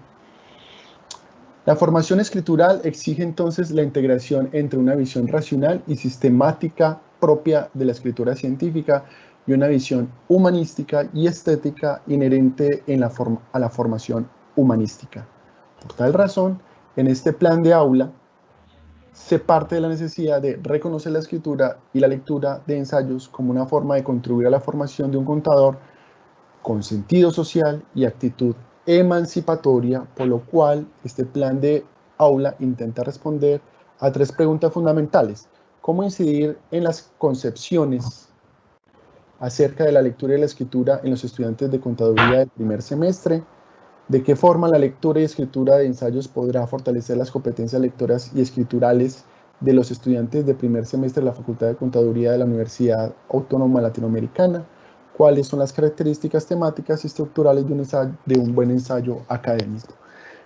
La formación escritural exige entonces la integración entre una visión racional y sistemática propia de la escritura científica y una visión humanística y estética inherente a la formación humanística. Por tal razón, en este plan de aula se parte de la necesidad de reconocer la escritura y la lectura de ensayos como una forma de contribuir a la formación de un contador con sentido social y actitud emancipatoria, por lo cual este plan de aula intenta responder a 3 preguntas fundamentales. ¿Cómo incidir en las concepciones acerca de la lectura y la escritura en los estudiantes de contaduría del primer semestre? ¿De qué forma la lectura y escritura de ensayos podrá fortalecer las competencias lectoras y escriturales de los estudiantes de primer semestre de la Facultad de Contaduría de la Universidad Autónoma Latinoamericana? ¿Cuáles son las características temáticas y estructurales de un buen ensayo académico?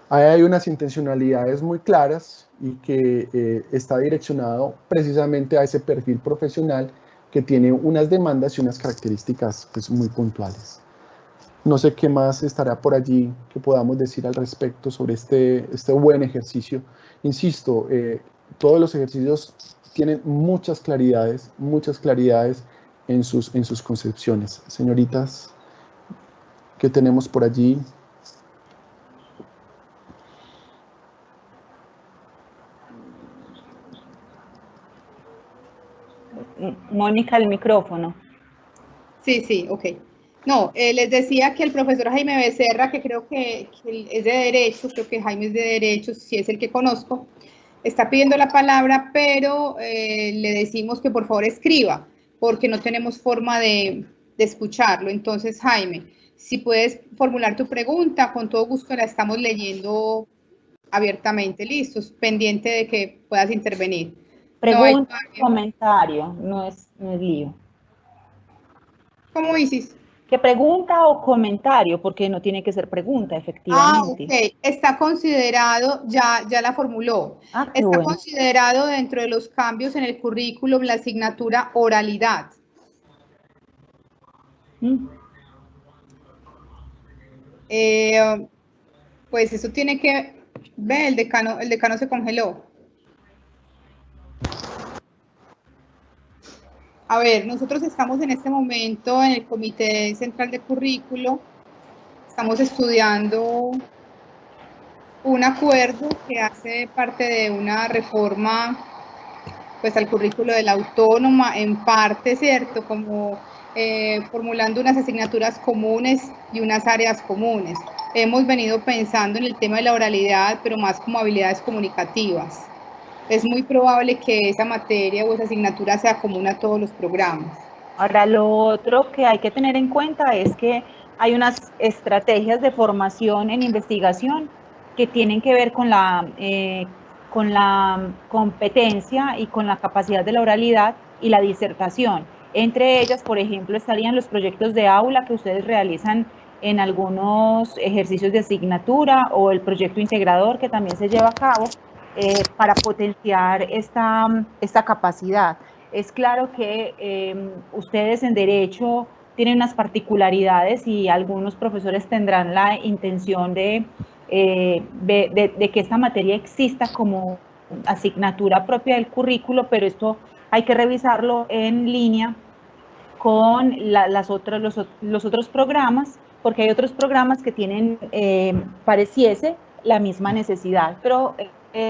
Ahí hay unas intencionalidades muy claras y que está direccionado precisamente a ese perfil profesional que tiene unas demandas y unas características pues, muy puntuales. No sé qué más estará por allí que podamos decir al respecto sobre este buen ejercicio. Insisto, todos los ejercicios tienen muchas claridades en sus concepciones. Señoritas, ¿qué tenemos por allí? Mónica, el micrófono. Sí, ok. No, les decía que el profesor Jaime Becerra, que creo que es de Derecho, creo que Jaime es de Derecho, si es el que conozco, está pidiendo la palabra, pero le decimos que por favor escriba, porque no tenemos forma de escucharlo. Entonces, Jaime, si puedes formular tu pregunta, con todo gusto la estamos leyendo abiertamente. Listos, pendiente de que puedas intervenir. Pregunta, comentario, no es lío. ¿Cmo dices? ¿Qué pregunta o comentario? Porque no tiene que ser pregunta, efectivamente. Ah, ok. Está considerado, ya la formuló. Está bueno. Considerado dentro de los cambios en el currículum la asignatura oralidad. Pues eso tiene que ver, el decano se congeló. A ver, nosotros estamos en este momento en el Comité Central de Currículo, estamos estudiando un acuerdo que hace parte de una reforma pues al currículo de la autónoma, en parte, ¿cierto? Como formulando unas asignaturas comunes y unas áreas comunes. Hemos venido pensando en el tema de la oralidad, pero más como habilidades comunicativas. Es muy probable que esa materia o esa asignatura sea común a todos los programas. Ahora, lo otro que hay que tener en cuenta es que hay unas estrategias de formación en investigación que tienen que ver con la competencia y con la capacidad de la oralidad y la disertación. Entre ellas, por ejemplo, estarían los proyectos de aula que ustedes realizan en algunos ejercicios de asignatura o el proyecto integrador que también se lleva a cabo para potenciar esta capacidad. es claro que ustedes en Derecho tienen unas particularidades y algunos profesores tendrán la intención de que esta materia exista como asignatura propia del currículo, pero esto hay que revisarlo en línea con los otros programas, porque hay otros programas que tienen, pareciese, la misma necesidad, pero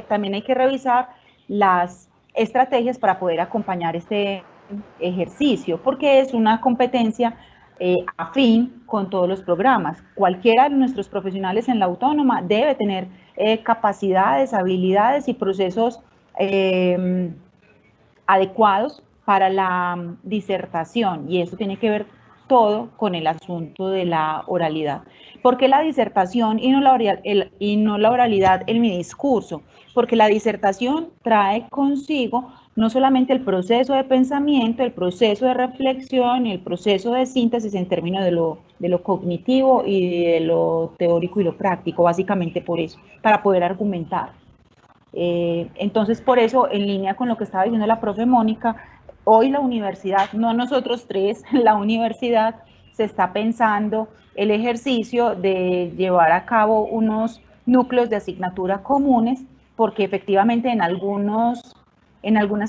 también hay que revisar las estrategias para poder acompañar este ejercicio, porque es una competencia afín con todos los programas. Cualquiera de nuestros profesionales en la autónoma debe tener capacidades, habilidades y procesos adecuados para la disertación, y eso tiene que ver todo con el asunto de la oralidad. ¿Por qué la disertación y no la oralidad en mi discurso? Porque la disertación trae consigo no solamente el proceso de pensamiento, el proceso de reflexión y el proceso de síntesis en términos de lo cognitivo y de lo teórico y lo práctico, básicamente por eso, para poder argumentar. Entonces, por eso, en línea con lo que estaba diciendo la profe Mónica, hoy la universidad, no nosotros tres, la universidad se está pensando el ejercicio de llevar a cabo unos núcleos de asignatura comunes, porque efectivamente en algunas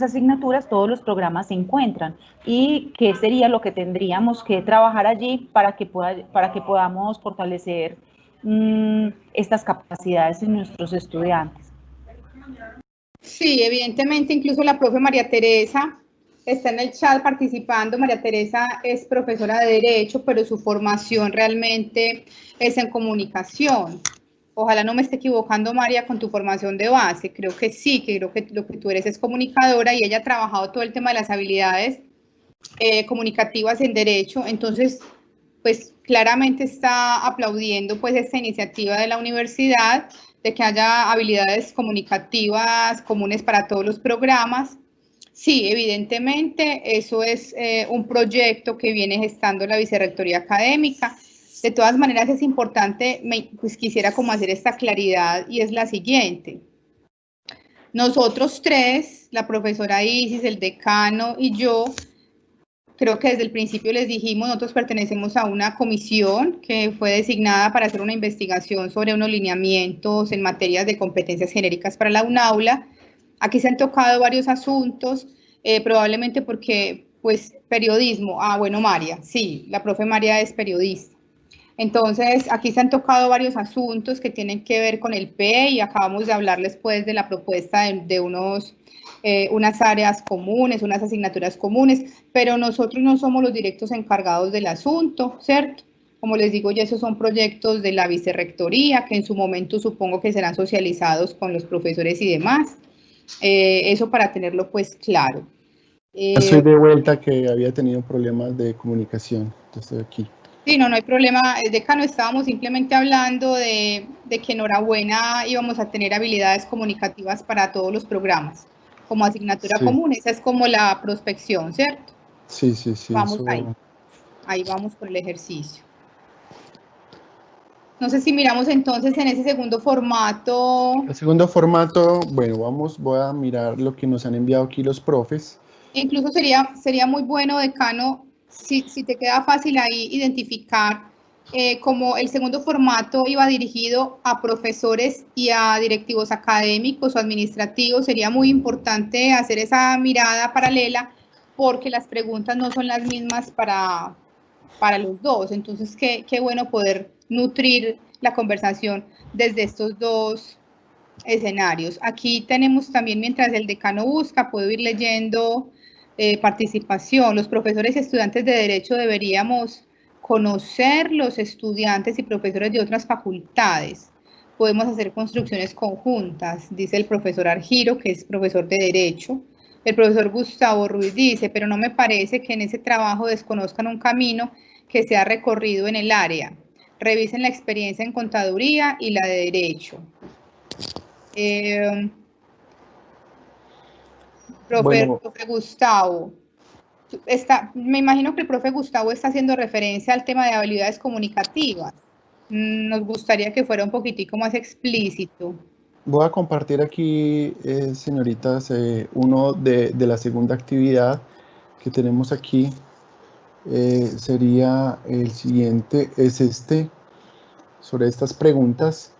asignaturas todos los programas se encuentran. ¿Y qué sería lo que tendríamos que trabajar allí para que podamos fortalecer estas capacidades en nuestros estudiantes? Sí, evidentemente, incluso la profe María Teresa está en el chat participando. María Teresa es profesora de Derecho, pero su formación realmente es en comunicación. Ojalá no me esté equivocando, María, con tu formación de base. Creo que sí, que creo que lo que tú eres es comunicadora y ella ha trabajado todo el tema de las habilidades comunicativas en Derecho. Entonces, pues claramente está aplaudiendo pues esta iniciativa de la universidad de que haya habilidades comunicativas comunes para todos los programas. Sí, evidentemente, eso es un proyecto que viene gestando la Vicerrectoría Académica. De todas maneras, es importante, pues quisiera como hacer esta claridad, y es la siguiente. Nosotros tres, la profesora Isis, el decano y yo, creo que desde el principio les dijimos, nosotros pertenecemos a una comisión que fue designada para hacer una investigación sobre unos lineamientos en materias de competencias genéricas para la UNAULA. Aquí se han tocado varios asuntos, probablemente porque, pues, periodismo. Ah, bueno, María, sí, la profe María es periodista. Entonces, aquí se han tocado varios asuntos que tienen que ver con el PE y acabamos de hablarles, pues, de la propuesta de unas áreas comunes, unas asignaturas comunes, pero nosotros no somos los directos encargados del asunto, ¿cierto? Como les digo, ya esos son proyectos de la vicerrectoría, que en su momento supongo que serán socializados con los profesores y demás. Eso para tenerlo pues claro. Estoy de vuelta, que había tenido problemas de comunicación, estoy aquí. Sí, no hay problema, decano, estábamos simplemente hablando de que enhorabuena íbamos a tener habilidades comunicativas para todos los programas, como asignatura común. Esa es como la prospección, ¿cierto? Sí. Vamos ahí vamos por el ejercicio. No sé si miramos entonces en ese segundo formato. El segundo formato, bueno, voy a mirar lo que nos han enviado aquí los profes. Incluso sería muy bueno, decano, si te queda fácil ahí identificar, como el segundo formato iba dirigido a profesores y a directivos académicos o administrativos, sería muy importante hacer esa mirada paralela, porque las preguntas no son las mismas para los dos. Entonces, qué bueno poder nutrir la conversación desde estos dos escenarios. Aquí tenemos también, mientras el decano busca, puedo ir leyendo participación. Los profesores y estudiantes de Derecho deberíamos conocer los estudiantes y profesores de otras facultades. Podemos hacer construcciones conjuntas, dice el profesor Argiro, que es profesor de Derecho. El profesor Gustavo Ruiz dice, pero no me parece que en ese trabajo desconozcan un camino que se ha recorrido en el área. Revisen la experiencia en contaduría y la de Derecho. Profe Gustavo, me imagino que el profe Gustavo está haciendo referencia al tema de habilidades comunicativas. Nos gustaría que fuera un poquitico más explícito. Voy a compartir aquí, señoritas, uno de la segunda actividad que tenemos aquí. Sería el siguiente, es este, sobre estas preguntas.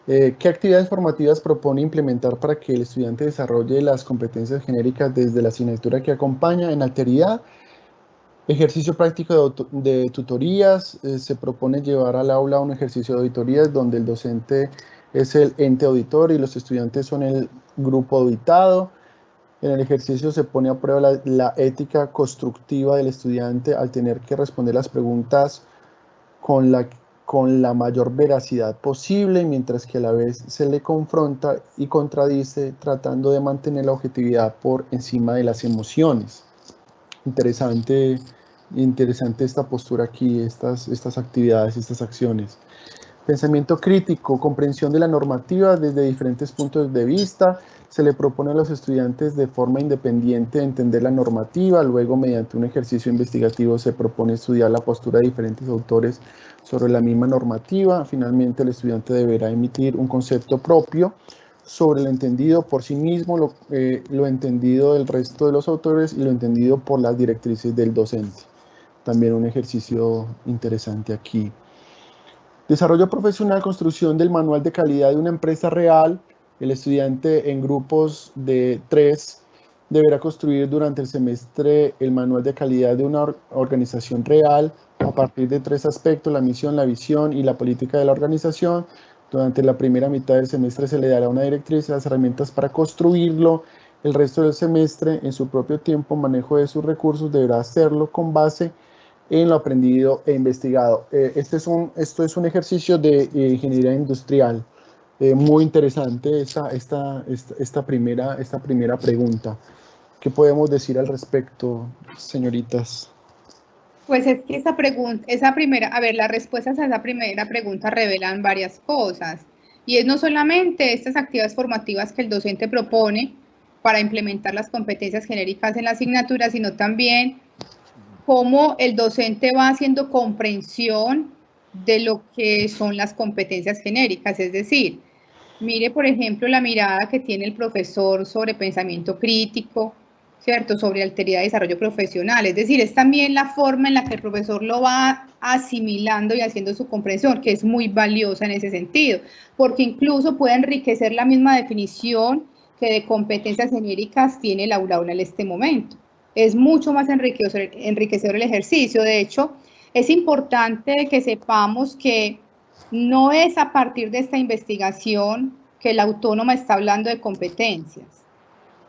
¿Qué actividades formativas propone implementar para que el estudiante desarrolle las competencias genéricas desde la asignatura que acompaña en alteridad? Ejercicio práctico de tutorías. Se propone llevar al aula un ejercicio de auditorías donde el docente es el ente auditor y los estudiantes son el grupo auditado. En el ejercicio se pone a prueba la ética constructiva del estudiante al tener que responder las preguntas con la mayor veracidad posible, mientras que a la vez se le confronta y contradice tratando de mantener la objetividad por encima de las emociones. Interesante esta postura aquí, estas actividades, estas acciones. Pensamiento crítico, comprensión de la normativa desde diferentes puntos de vista. Se le propone a los estudiantes de forma independiente entender la normativa, luego mediante un ejercicio investigativo se propone estudiar la postura de diferentes autores sobre la misma normativa. Finalmente el estudiante deberá emitir un concepto propio sobre lo entendido por sí mismo, lo entendido del resto de los autores y lo entendido por las directrices del docente. También un ejercicio interesante aquí. Desarrollo profesional, construcción del manual de calidad de una empresa real. El estudiante en grupos de 3 deberá construir durante el semestre el manual de calidad de una organización real a partir de 3 aspectos: la misión, la visión y la política de la organización. Durante la primera mitad del semestre se le dará una directriz y las herramientas para construirlo. El resto del semestre, en su propio tiempo, manejo de sus recursos, deberá hacerlo con base en lo aprendido e investigado. Esto es un ejercicio de ingeniería industrial. Muy interesante esta primera pregunta. ¿Qué podemos decir al respecto, señoritas? Pues es que las respuestas a esa primera pregunta revelan varias cosas. Y es no solamente estas actividades formativas que el docente propone para implementar las competencias genéricas en la asignatura, sino también cómo el docente va haciendo comprensión de lo que son las competencias genéricas. Es decir, mire, por ejemplo, la mirada que tiene el profesor sobre pensamiento crítico, ¿cierto? Sobre alteridad y desarrollo profesional. Es decir, es también la forma en la que el profesor lo va asimilando y haciendo su comprensión, que es muy valiosa en ese sentido, porque incluso puede enriquecer la misma definición que de competencias genéricas tiene el aula en este momento. Es mucho más enriquecedor el ejercicio. De hecho, es importante que sepamos que no es a partir de esta investigación que la autónoma está hablando de competencias.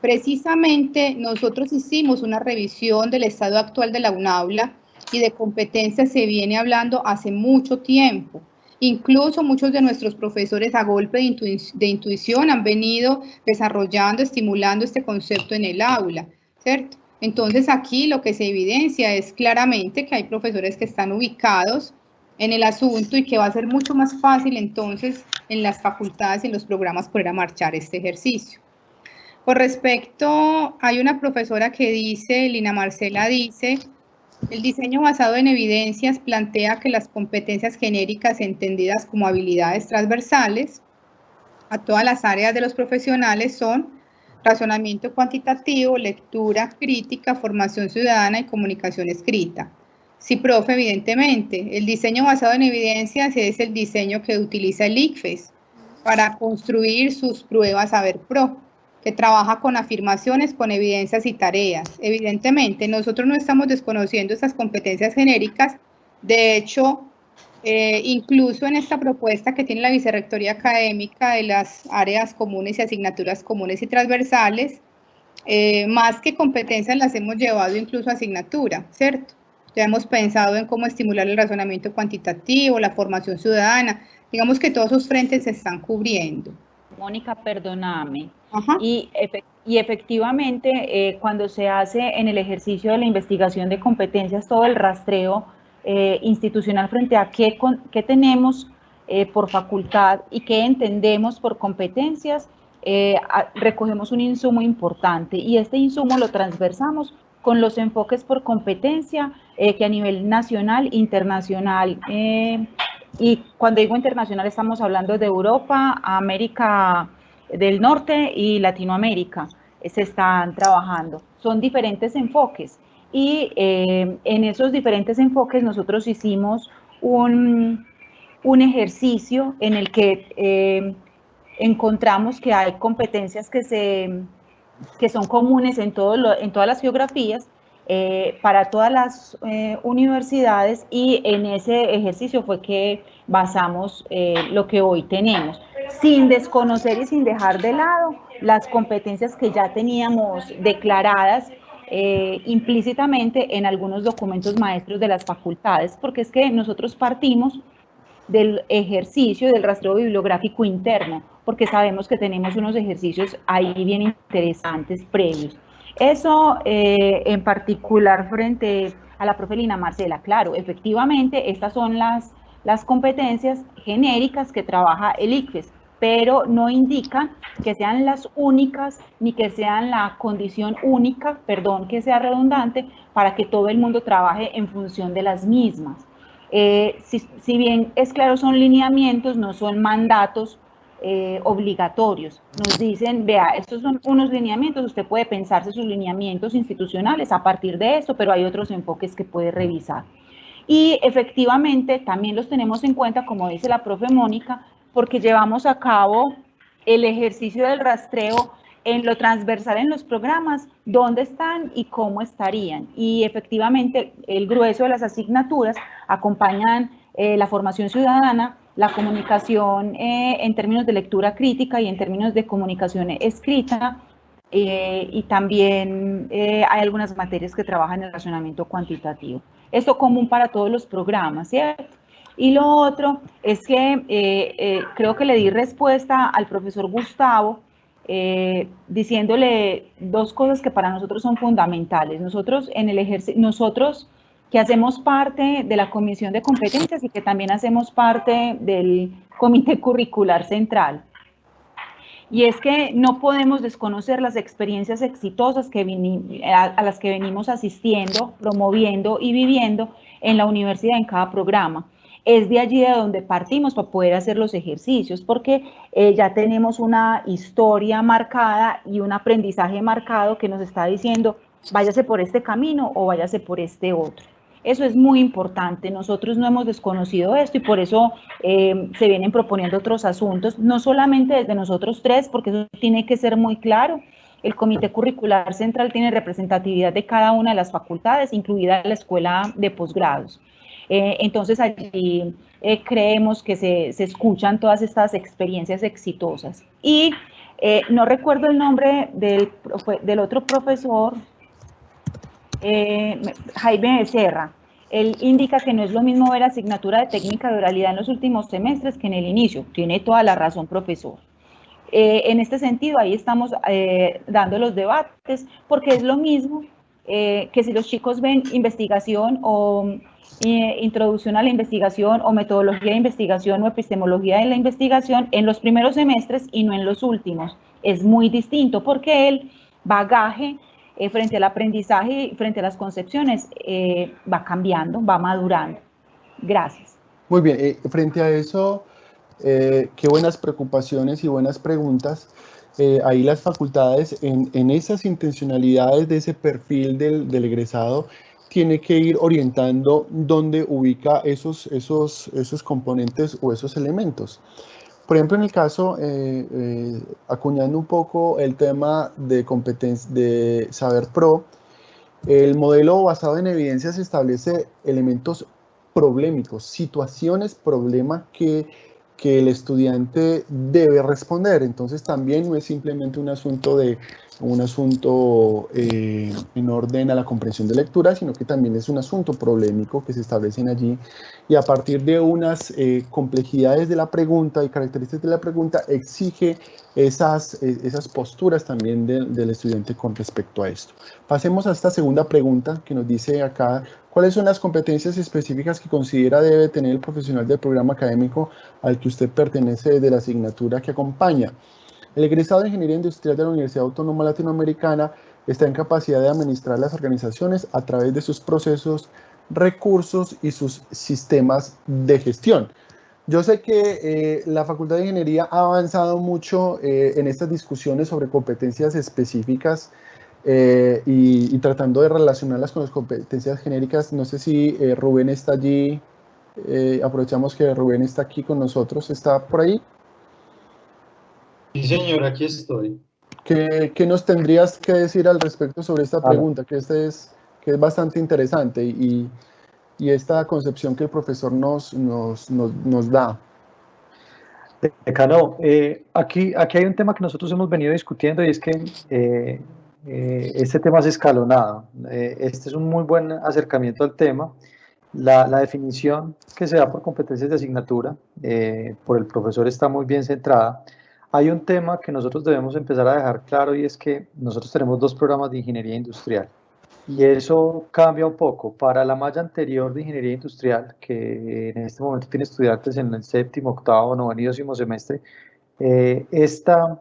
Precisamente nosotros hicimos una revisión del estado actual de la UNAULA y de competencias se viene hablando hace mucho tiempo. Incluso muchos de nuestros profesores a golpe de intuición han venido desarrollando, estimulando este concepto en el aula, ¿cierto? Entonces aquí lo que se evidencia es claramente que hay profesores que están ubicados en el asunto y que va a ser mucho más fácil entonces en las facultades y en los programas poner a marchar este ejercicio. Con respecto, hay una profesora que dice, Lina Marcela dice, el diseño basado en evidencias plantea que las competencias genéricas entendidas como habilidades transversales a todas las áreas de los profesionales son razonamiento cuantitativo, lectura crítica, formación ciudadana y comunicación escrita. Sí, profe, evidentemente. El diseño basado en evidencias es el diseño que utiliza el ICFES para construir sus pruebas SaberPro, que trabaja con afirmaciones, con evidencias y tareas. Evidentemente, nosotros no estamos desconociendo estas competencias genéricas. De hecho, incluso en esta propuesta que tiene la Vicerrectoría Académica de las áreas comunes y asignaturas comunes y transversales, más que competencias las hemos llevado incluso a asignatura, ¿cierto? Ya hemos pensado en cómo estimular el razonamiento cuantitativo, la formación ciudadana. Digamos que todos esos frentes se están cubriendo. Mónica, perdóname. Y efectivamente, cuando se hace en el ejercicio de la investigación de competencias todo el rastreo institucional frente a qué tenemos por facultad y qué entendemos por competencias, recogemos un insumo importante y este insumo lo transversamos con los enfoques por competencia que a nivel nacional, internacional, y cuando digo internacional estamos hablando de Europa, América del norte y Latinoamérica se están trabajando. Son diferentes enfoques y en esos diferentes enfoques nosotros hicimos un ejercicio en el que encontramos que hay competencias que son comunes en todas las geografías, para todas las universidades, y en ese ejercicio fue que basamos lo que hoy tenemos, sin desconocer y sin dejar de lado las competencias que ya teníamos declaradas implícitamente en algunos documentos maestros de las facultades, porque es que nosotros partimos del ejercicio del rastreo bibliográfico interno, porque sabemos que tenemos unos ejercicios ahí bien interesantes previos. Eso en particular frente a la profe Lina Marcela, claro, efectivamente estas son las competencias genéricas que trabaja el ICFES, pero no indican que sean las únicas ni que sean la condición única, perdón que sea redundante, para que todo el mundo trabaje en función de las mismas. Si bien es claro, son lineamientos, no son mandatos obligatorios. Nos dicen, vea, estos son unos lineamientos, usted puede pensarse sus lineamientos institucionales a partir de esto, pero hay otros enfoques que puede revisar. Y efectivamente también los tenemos en cuenta, como dice la profe Mónica, porque llevamos a cabo el ejercicio del rastreo en lo transversal en los programas, dónde están y cómo estarían. Y efectivamente el grueso de las asignaturas acompañan la formación ciudadana, la comunicación en términos de lectura crítica y en términos de comunicación escrita, y también hay algunas materias que trabajan en el razonamiento cuantitativo. Esto común para todos los programas, ¿cierto? Y lo otro es que creo que le di respuesta al profesor Gustavo, diciéndole dos cosas que para nosotros son fundamentales. Nosotros que hacemos parte de la Comisión de Competencias y que también hacemos parte del Comité Curricular Central. Y es que no podemos desconocer las experiencias exitosas a las que venimos asistiendo, promoviendo y viviendo en la universidad en cada programa. Es de allí de donde partimos para poder hacer los ejercicios, porque ya tenemos una historia marcada y un aprendizaje marcado que nos está diciendo, váyase por este camino o váyase por este otro. Eso es muy importante, nosotros no hemos desconocido esto y por eso se vienen proponiendo otros asuntos, no solamente desde nosotros tres, porque eso tiene que ser muy claro. El Comité Curricular Central tiene representatividad de cada una de las facultades, incluida la Escuela de Posgrados. Entonces allí creemos que se escuchan todas estas experiencias exitosas. Y no recuerdo el nombre del otro profesor, Jaime Becerra. Él indica que no es lo mismo ver asignatura de técnica de oralidad en los últimos semestres que en el inicio. Tiene toda la razón, profesor. En este sentido, ahí estamos dando los debates, porque es lo mismo que si los chicos ven investigación o introducción a la investigación o metodología de investigación o epistemología de la investigación en los primeros semestres y no en los últimos. Es muy distinto porque el bagaje frente al aprendizaje y frente a las concepciones va cambiando, va madurando. Gracias. Muy bien, frente a eso, qué buenas preocupaciones y buenas preguntas. Ahí las facultades en esas intencionalidades de ese perfil del egresado tiene que ir orientando dónde ubica esos componentes o esos elementos. Por ejemplo, en el caso, acuñando un poco el tema de competencia de Saber Pro, el modelo basado en evidencias establece elementos problemáticos, situaciones problema que el estudiante debe responder. Entonces también no es simplemente un asunto en orden a la comprensión de lectura, sino que también es un asunto problemático que se establecen allí, y a partir de unas complejidades de la pregunta y características de la pregunta exige esas posturas también del estudiante con respecto a esto. Pasemos a esta segunda pregunta que nos dice acá: ¿cuáles son las competencias específicas que considera debe tener el profesional del programa académico al que usted pertenece de la asignatura que acompaña? El egresado de Ingeniería Industrial de la Universidad Autónoma Latinoamericana está en capacidad de administrar las organizaciones a través de sus procesos, recursos y sus sistemas de gestión. Yo sé que la Facultad de Ingeniería ha avanzado mucho en estas discusiones sobre competencias específicas y tratando de relacionarlas con las competencias genéricas. No sé si Rubén está allí. Aprovechamos que Rubén está aquí con nosotros. ¿Está por ahí? Sí, señor, aquí estoy. ¿Qué nos tendrías que decir al respecto sobre esta pregunta? Que es bastante interesante y esta concepción que el profesor nos da. Decano, aquí hay un tema que nosotros hemos venido discutiendo y es que este tema es escalonado. Este es un muy buen acercamiento al tema. La definición que se da por competencias de asignatura por el profesor está muy bien centrada. Hay un tema que nosotros debemos empezar a dejar claro y es que nosotros tenemos 2 programas de ingeniería industrial. Y eso cambia un poco. Para la malla anterior de ingeniería industrial, que en este momento tiene estudiantes en el 7º, 8º, 9º y 10º semestre, esta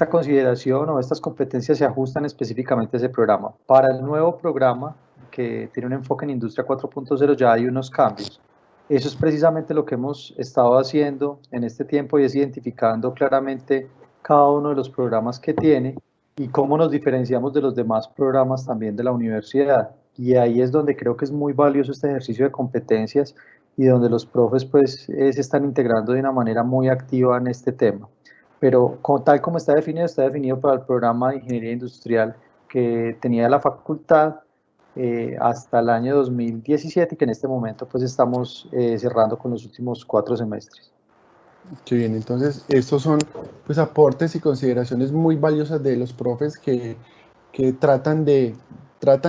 consideración o estas competencias se ajustan específicamente a ese programa. Para el nuevo programa, que tiene un enfoque en Industria 4.0, ya hay unos cambios. Eso es precisamente lo que hemos estado haciendo en este tiempo y es identificando claramente cada uno de los programas que tiene y cómo nos diferenciamos de los demás programas también de la universidad. Y ahí es donde creo que es muy valioso este ejercicio de competencias y donde los profes pues se están integrando de una manera muy activa en este tema. Pero tal como está definido para el programa de ingeniería industrial que tenía la facultad hasta el año 2017 y que en este momento pues estamos cerrando con los últimos 4 semestres. Qué bien, entonces estos son pues aportes y consideraciones muy valiosas de los profes que tratan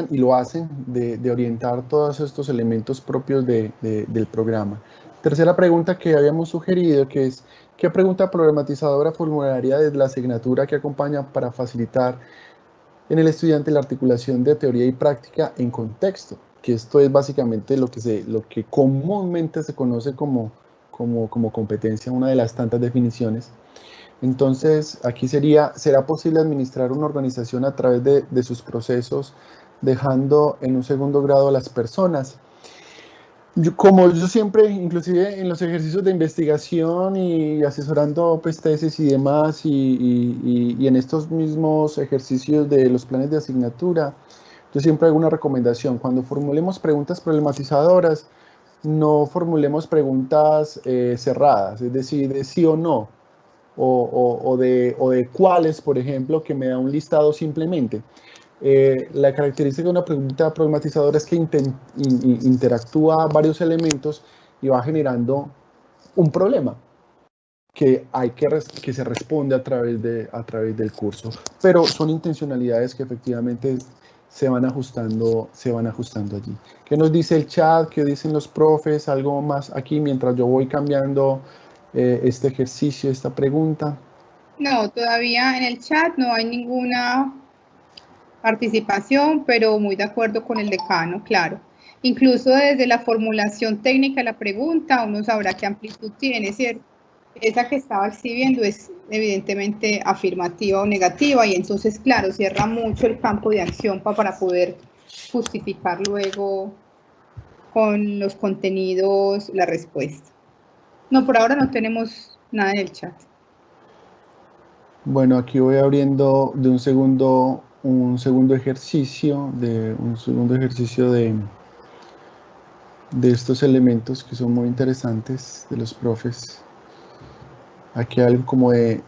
y lo hacen de orientar todos estos elementos propios del programa. Tercera pregunta que habíamos sugerido, que es ¿qué pregunta problematizadora formularía desde la asignatura que acompaña para facilitar en el estudiante la articulación de teoría y práctica en contexto? Que esto es básicamente lo que comúnmente se conoce como competencia, una de las tantas definiciones. Entonces, aquí ¿será posible administrar una organización a través de sus procesos, dejando en un segundo grado a las personas? Como yo siempre, inclusive en los ejercicios de investigación y asesorando pues, tesis y demás, y en estos mismos ejercicios de los planes de asignatura, yo siempre hago una recomendación. Cuando formulemos preguntas problematizadoras, no formulemos preguntas cerradas, es decir, de sí o no, o de cuáles, por ejemplo, que me da un listado simplemente. La característica de una pregunta problematizadora es que interactúa varios elementos y va generando un problema que se responde a través del curso. Pero son intencionalidades que efectivamente se van ajustando allí. ¿Qué nos dice el chat? ¿Qué dicen los profes? ¿Algo más aquí mientras yo voy cambiando este ejercicio, esta pregunta? No, todavía en el chat no hay ninguna participación, pero muy de acuerdo con el decano, claro. Incluso desde la formulación técnica de la pregunta, uno sabrá qué amplitud tiene, ¿cierto? Esa que estaba exhibiendo es evidentemente afirmativa o negativa y entonces, claro, cierra mucho el campo de acción para poder justificar luego con los contenidos la respuesta. No, por ahora no tenemos nada en el chat. Bueno, aquí voy abriendo de un segundo ejercicio, de estos elementos que son muy interesantes de los profes. Aquí hay algo como de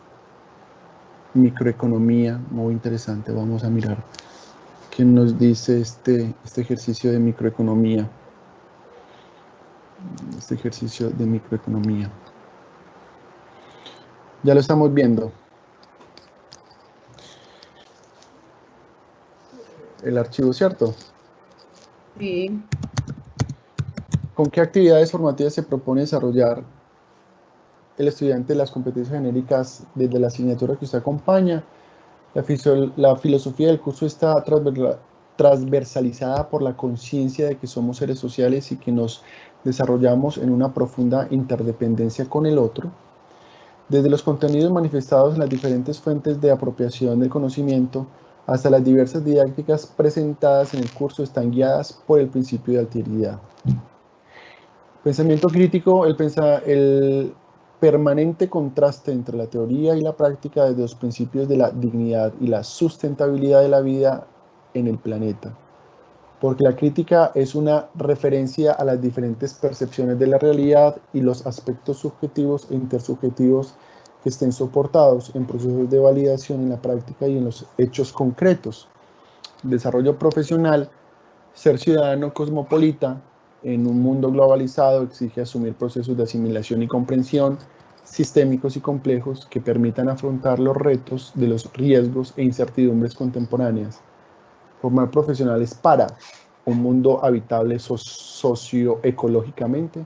microeconomía, muy interesante. Vamos a mirar qué nos dice este ejercicio de microeconomía. Este ejercicio de microeconomía. Ya lo estamos viendo. El archivo, ¿cierto? Sí. ¿Con qué actividades formativas se propone desarrollar el estudiante las competencias genéricas desde la asignatura que usted acompaña? La filosofía del curso está transversalizada por la conciencia de que somos seres sociales y que nos desarrollamos en una profunda interdependencia con el otro. Desde los contenidos manifestados en las diferentes fuentes de apropiación del conocimiento hasta las diversas didácticas presentadas en el curso están guiadas por el principio de alteridad. Pensamiento crítico, el permanente contraste entre la teoría y la práctica de los principios de la dignidad y la sustentabilidad de la vida en el planeta. Porque la crítica es una referencia a las diferentes percepciones de la realidad y los aspectos subjetivos e intersubjetivos que estén soportados en procesos de validación en la práctica y en los hechos concretos. Desarrollo profesional, ser ciudadano cosmopolita en un mundo globalizado exige asumir procesos de asimilación y comprensión sistémicos y complejos que permitan afrontar los retos de los riesgos e incertidumbres contemporáneas. Formar profesionales para un mundo habitable socioecológicamente,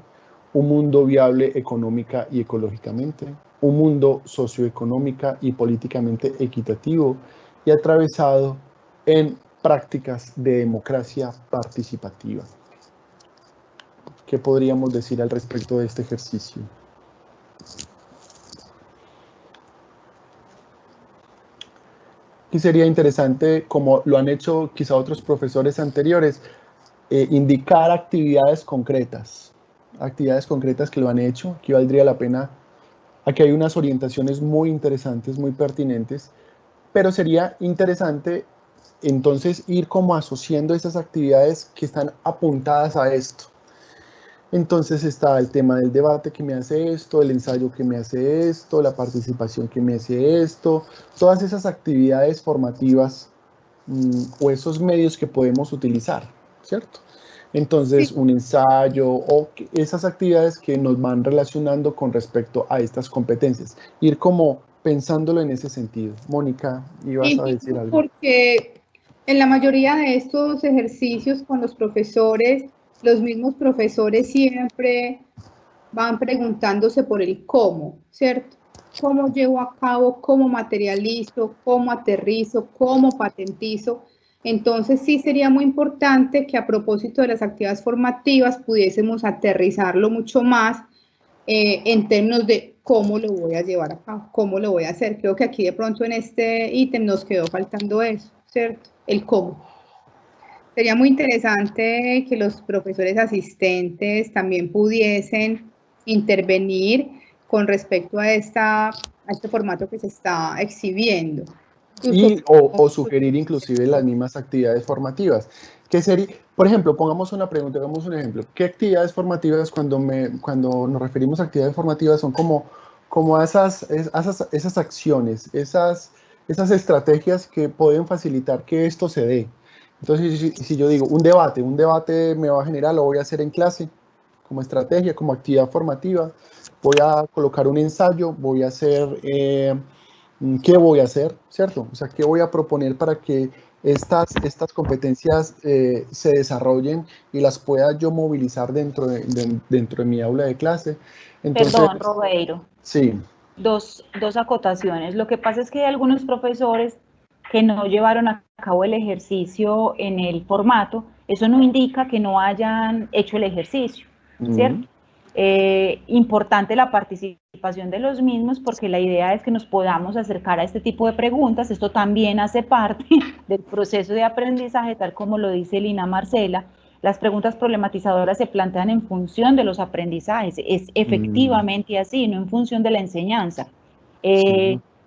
un mundo viable económica y ecológicamente, un mundo socioeconómica y políticamente equitativo y atravesado en prácticas de democracia participativa. ¿Qué podríamos decir al respecto de este ejercicio? Y sería interesante, como lo han hecho quizá otros profesores anteriores, indicar actividades concretas que lo han hecho. Aquí valdría la pena, aquí hay unas orientaciones muy interesantes, muy pertinentes, pero sería interesante entonces ir como asociando esas actividades que están apuntadas a esto. Entonces está el tema del debate que me hace esto, el ensayo que me hace esto, la participación que me hace esto, todas esas actividades formativas o esos medios que podemos utilizar, ¿cierto? Entonces, Sí. un ensayo o esas actividades que nos van relacionando con respecto a estas competencias. Ir como pensándolo en ese sentido. Mónica, ibas a decir algo. Porque en la mayoría de estos ejercicios con los profesores, los mismos profesores siempre van preguntándose por el cómo, ¿cierto? ¿Cómo llevo a cabo, cómo materializo, cómo aterrizo, cómo patentizo? Entonces sí sería muy importante que a propósito de las actividades formativas pudiésemos aterrizarlo mucho más en términos de cómo lo voy a llevar a cabo, cómo lo voy a hacer. Creo que aquí de pronto en este ítem nos quedó faltando eso, ¿cierto? El cómo. Sería muy interesante que los profesores asistentes también pudiesen intervenir con respecto a este formato que se está exhibiendo. O sugerir inclusive las mismas actividades formativas. ¿Qué sería? Por ejemplo, pongamos una pregunta, hagamos un ejemplo. ¿Qué actividades formativas, cuando nos referimos a actividades formativas, son como esas acciones, esas estrategias que pueden facilitar que esto se dé? Entonces, si yo digo un debate me va a generar, lo voy a hacer en clase, como estrategia, como actividad formativa. Voy a colocar un ensayo, voy a hacer... ¿qué voy a hacer? ¿Cierto? O sea, ¿qué voy a proponer para que estas competencias se desarrollen y las pueda yo movilizar dentro de mi aula de clase? Entonces, Perdón, Robeiro. sí. Dos acotaciones. Lo que pasa es que hay algunos profesores que no llevaron a cabo el ejercicio en el formato. Eso no indica que no hayan hecho el ejercicio, ¿cierto? Importante la participación de los mismos porque la idea es que nos podamos acercar a este tipo de preguntas. Esto también hace parte del proceso de aprendizaje, tal como lo dice Lina Marcela. Las preguntas problematizadoras se plantean en función de los aprendizajes, es efectivamente así, no en función de la enseñanza.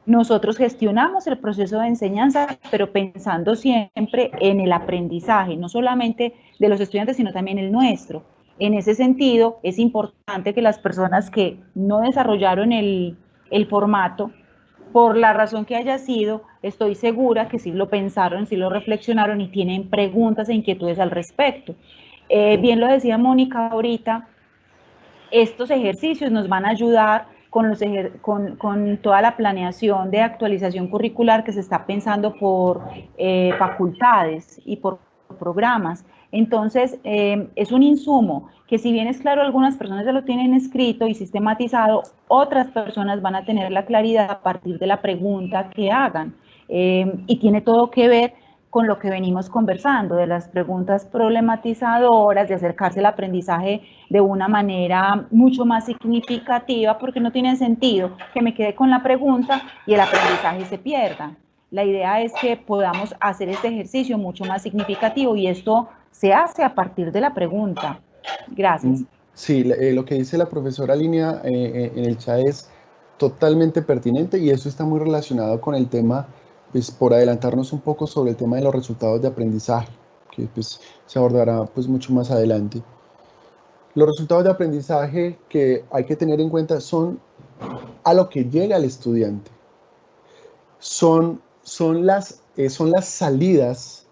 Nosotros gestionamos el proceso de enseñanza, pero pensando siempre en el aprendizaje, no solamente de los estudiantes, sino también el nuestro. En ese sentido, es importante que las personas que no desarrollaron el formato, por la razón que haya sido, estoy segura que sí lo pensaron, sí lo reflexionaron y tienen preguntas e inquietudes al respecto. Bien lo decía Mónica ahorita, estos ejercicios nos van a ayudar con toda la planeación de actualización curricular que se está pensando por facultades y por programas. Entonces, es un insumo que si bien es claro, algunas personas ya lo tienen escrito y sistematizado, otras personas van a tener la claridad a partir de la pregunta que hagan. Y tiene todo que ver con lo que venimos conversando, de las preguntas problematizadoras, de acercarse al aprendizaje de una manera mucho más significativa, porque no tiene sentido que me quede con la pregunta y el aprendizaje se pierda. La idea es que podamos hacer este ejercicio mucho más significativo y esto se hace a partir de la pregunta. Gracias. Sí, lo que dice la profesora Línea en el chat es totalmente pertinente y eso está muy relacionado con el tema, pues por adelantarnos un poco sobre el tema de los resultados de aprendizaje, que pues se abordará pues mucho más adelante. Los resultados de aprendizaje que hay que tener en cuenta son a lo que llega el estudiante. Son las salidas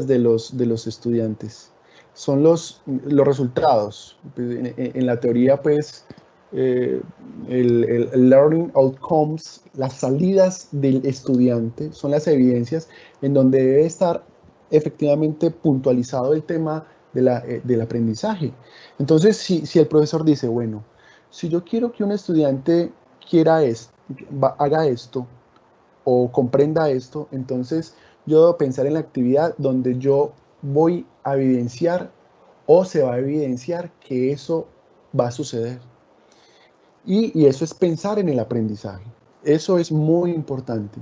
de los estudiantes, son los resultados. En la teoría, pues, el learning outcomes, las salidas del estudiante, son las evidencias en donde debe estar efectivamente puntualizado el tema del aprendizaje. Entonces, si el profesor dice, bueno, si yo quiero que un estudiante haga esto o comprenda esto, entonces yo debo pensar en la actividad donde yo voy a evidenciar o se va a evidenciar que eso va a suceder. Y eso es pensar en el aprendizaje. Eso es muy importante.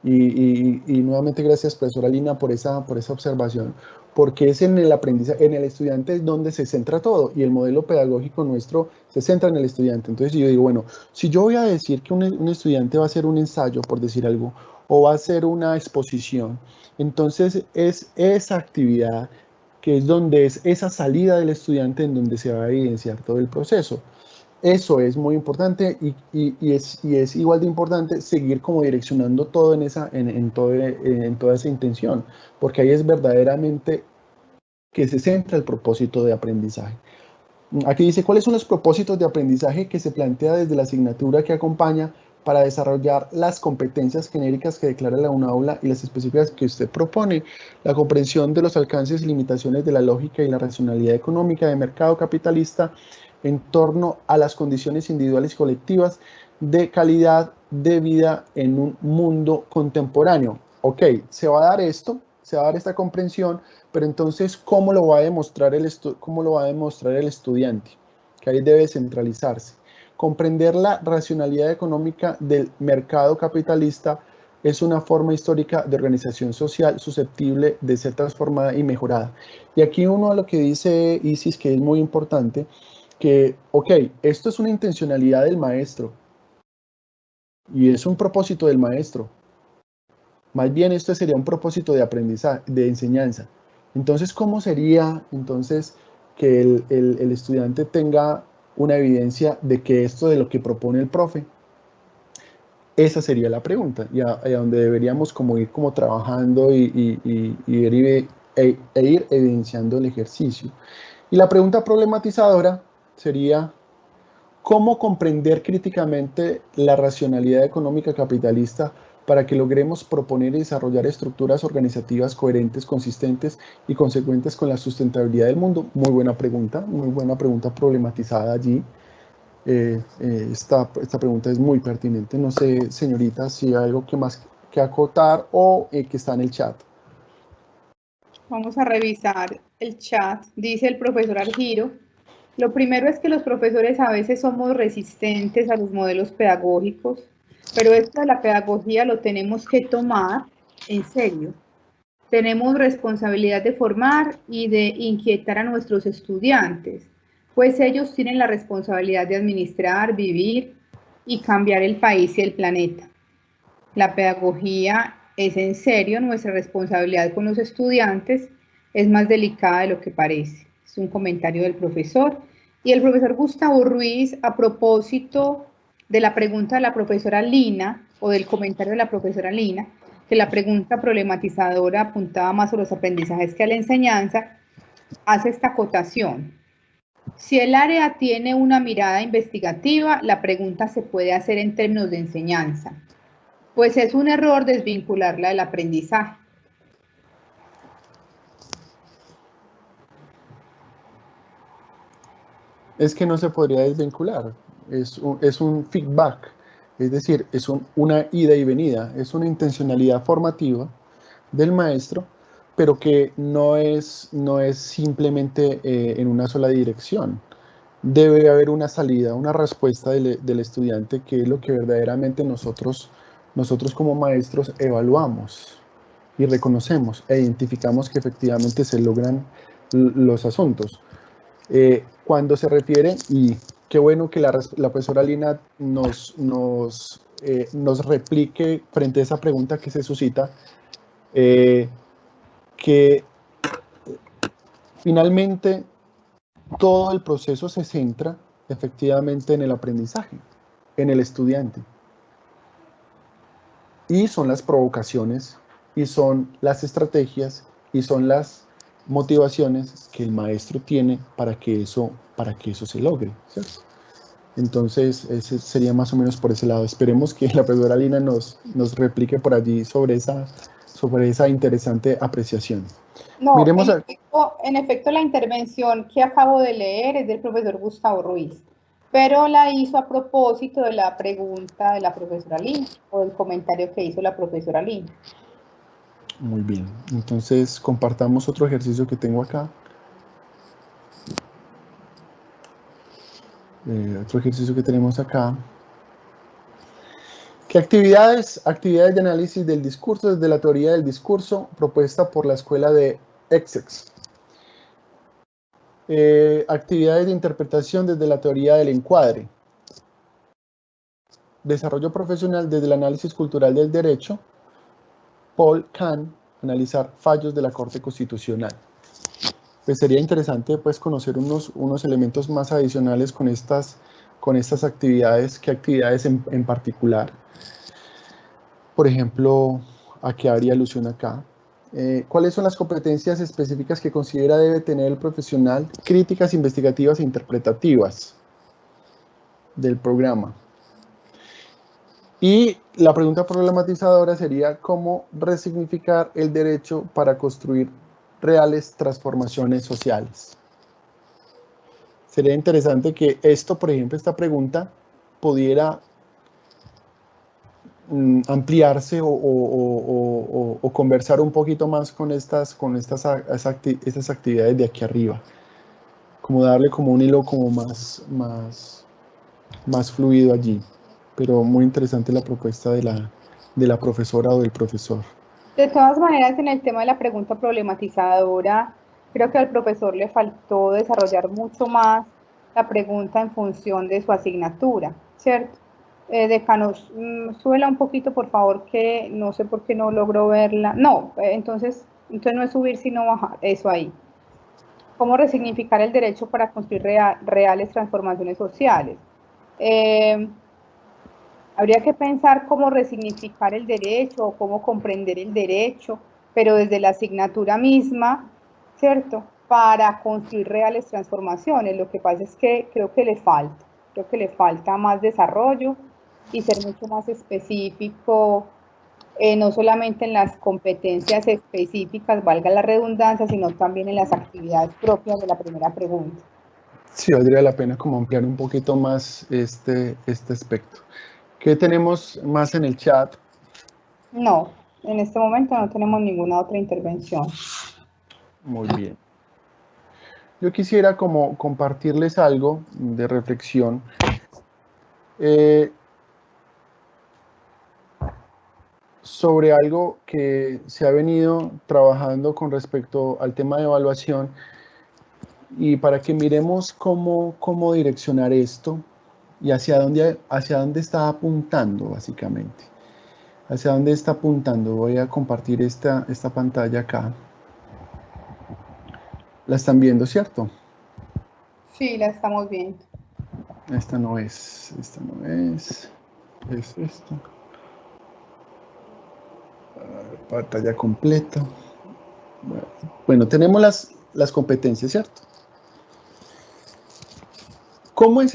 Y nuevamente gracias, profesora Lina, por esa observación, porque es en el aprendizaje, en el estudiante es donde se centra todo, y el modelo pedagógico nuestro se centra en el estudiante. Entonces yo digo, bueno, si yo voy a decir que un estudiante va a hacer un ensayo, por decir algo, o va a hacer una exposición, entonces es esa actividad que es donde es esa salida del estudiante en donde se va a evidenciar todo el proceso. Eso es muy importante y es igual de importante seguir como direccionando todo en toda esa intención, porque ahí es verdaderamente que se centra el propósito de aprendizaje. Aquí dice, ¿cuáles son los propósitos de aprendizaje que se plantea desde la asignatura que acompaña para desarrollar las competencias genéricas que declara la UNAULA y las específicas que usted propone? La comprensión de los alcances y limitaciones de la lógica y la racionalidad económica de mercado capitalista en torno a las condiciones individuales y colectivas de calidad de vida en un mundo contemporáneo. Ok, se va a dar esto, se va a dar esta comprensión, pero entonces, ¿cómo lo va a demostrar el estudiante? Que ahí debe centralizarse. Comprender la racionalidad económica del mercado capitalista es una forma histórica de organización social susceptible de ser transformada y mejorada. Y aquí uno de lo que dice Isis, que es muy importante, que, ok, esto es una intencionalidad del maestro y es un propósito del maestro. Más bien esto sería un propósito de aprendizaje, de enseñanza. Entonces, ¿cómo sería entonces que el estudiante tenga una evidencia de que esto de lo que propone el profe? Esa sería la pregunta y a donde deberíamos como ir como trabajando e ir evidenciando el ejercicio. Y la pregunta problematizadora sería, ¿cómo comprender críticamente la racionalidad económica capitalista para que logremos proponer y desarrollar estructuras organizativas coherentes, consistentes y consecuentes con la sustentabilidad del mundo? Muy buena pregunta problematizada allí. Esta pregunta es muy pertinente. No sé, señorita, si hay algo que más que acotar o que está en el chat. Vamos a revisar el chat. Dice el profesor Argiro, lo primero es que los profesores a veces somos resistentes a los modelos pedagógicos, pero esto de la pedagogía lo tenemos que tomar en serio. Tenemos responsabilidad de formar y de inquietar a nuestros estudiantes, pues ellos tienen la responsabilidad de administrar, vivir y cambiar el país y el planeta. La pedagogía es en serio, nuestra responsabilidad con los estudiantes es más delicada de lo que parece. Es un comentario del profesor. Y el profesor Gustavo Ruiz, a propósito de la pregunta de la profesora Lina, o del comentario de la profesora Lina, que la pregunta problematizadora apuntaba más a los aprendizajes que a la enseñanza, hace esta acotación. Si el área tiene una mirada investigativa, la pregunta se puede hacer en términos de enseñanza, pues es un error desvincularla del aprendizaje. Es que no se podría desvincular, es un feedback, es decir, es una ida y venida, es una intencionalidad formativa del maestro, pero que no es simplemente en una sola dirección. Debe haber una salida, una respuesta del estudiante, que es lo que verdaderamente nosotros como maestros evaluamos y reconocemos e identificamos que efectivamente se logran los asuntos. Cuando se refiere, y qué bueno que la profesora Lina nos replique frente a esa pregunta que se suscita, que finalmente todo el proceso se centra efectivamente en el aprendizaje, en el estudiante. Y son las provocaciones, y son las estrategias, y son las motivaciones que el maestro tiene para que eso se logre, ¿cierto? Entonces, ese sería más o menos por ese lado. Esperemos que la profesora Lina nos replique por allí sobre esa interesante apreciación. No, Miremos en efecto, la intervención que acabo de leer es del profesor Gustavo Ruiz, pero la hizo a propósito de la pregunta de la profesora Lina, o del comentario que hizo la profesora Lina. Muy bien, entonces compartamos otro ejercicio que tengo acá. Otro ejercicio que tenemos acá. ¿Qué actividades? Actividades de análisis del discurso desde la teoría del discurso propuesta por la escuela de Essex. Actividades de interpretación desde la teoría del encuadre. Desarrollo profesional desde el análisis cultural del derecho. Paul Kahn, analizar fallos de la Corte Constitucional. Pues sería interesante pues conocer unos elementos más adicionales con estas actividades. ¿Qué actividades en particular? Por ejemplo, ¿a qué haría alusión acá? ¿Cuáles son las competencias específicas que considera debe tener el profesional? Críticas investigativas e interpretativas del programa. Y la pregunta problematizadora sería ¿cómo resignificar el derecho para construir reales transformaciones sociales? Sería interesante que esto, por ejemplo, esta pregunta pudiera ampliarse o conversar un poquito más con estas actividades de aquí arriba, como darle como un hilo como más fluido allí, pero muy interesante la propuesta de la profesora o del profesor. De todas maneras, en el tema de la pregunta problematizadora, creo que al profesor le faltó desarrollar mucho más la pregunta en función de su asignatura, ¿cierto? Decano, súbela un poquito, por favor, que no sé por qué no logro verla. No, entonces no es subir, sino bajar, eso ahí. ¿Cómo resignificar el derecho para construir reales transformaciones sociales? Habría que pensar cómo resignificar el derecho o cómo comprender el derecho, pero desde la asignatura misma, ¿cierto? Para construir reales transformaciones. Lo que pasa es que creo que le falta más desarrollo y ser mucho más específico, no solamente en las competencias específicas, valga la redundancia, sino también en las actividades propias de la primera pregunta. Sí, valdría la pena como ampliar un poquito más este aspecto. ¿Qué tenemos más en el chat? No, en este momento no tenemos ninguna otra intervención. Muy bien. Yo quisiera como compartirles algo de reflexión. Sobre algo que se ha venido trabajando con respecto al tema de evaluación y para que miremos cómo direccionar esto y hacia dónde está apuntando básicamente. Hacia dónde está apuntando. Voy a compartir esta pantalla acá. ¿La están viendo, cierto? Sí, la estamos viendo. Esta no es, es esta. Pantalla completa. Bueno, tenemos las competencias, ¿cierto? ¿Cómo es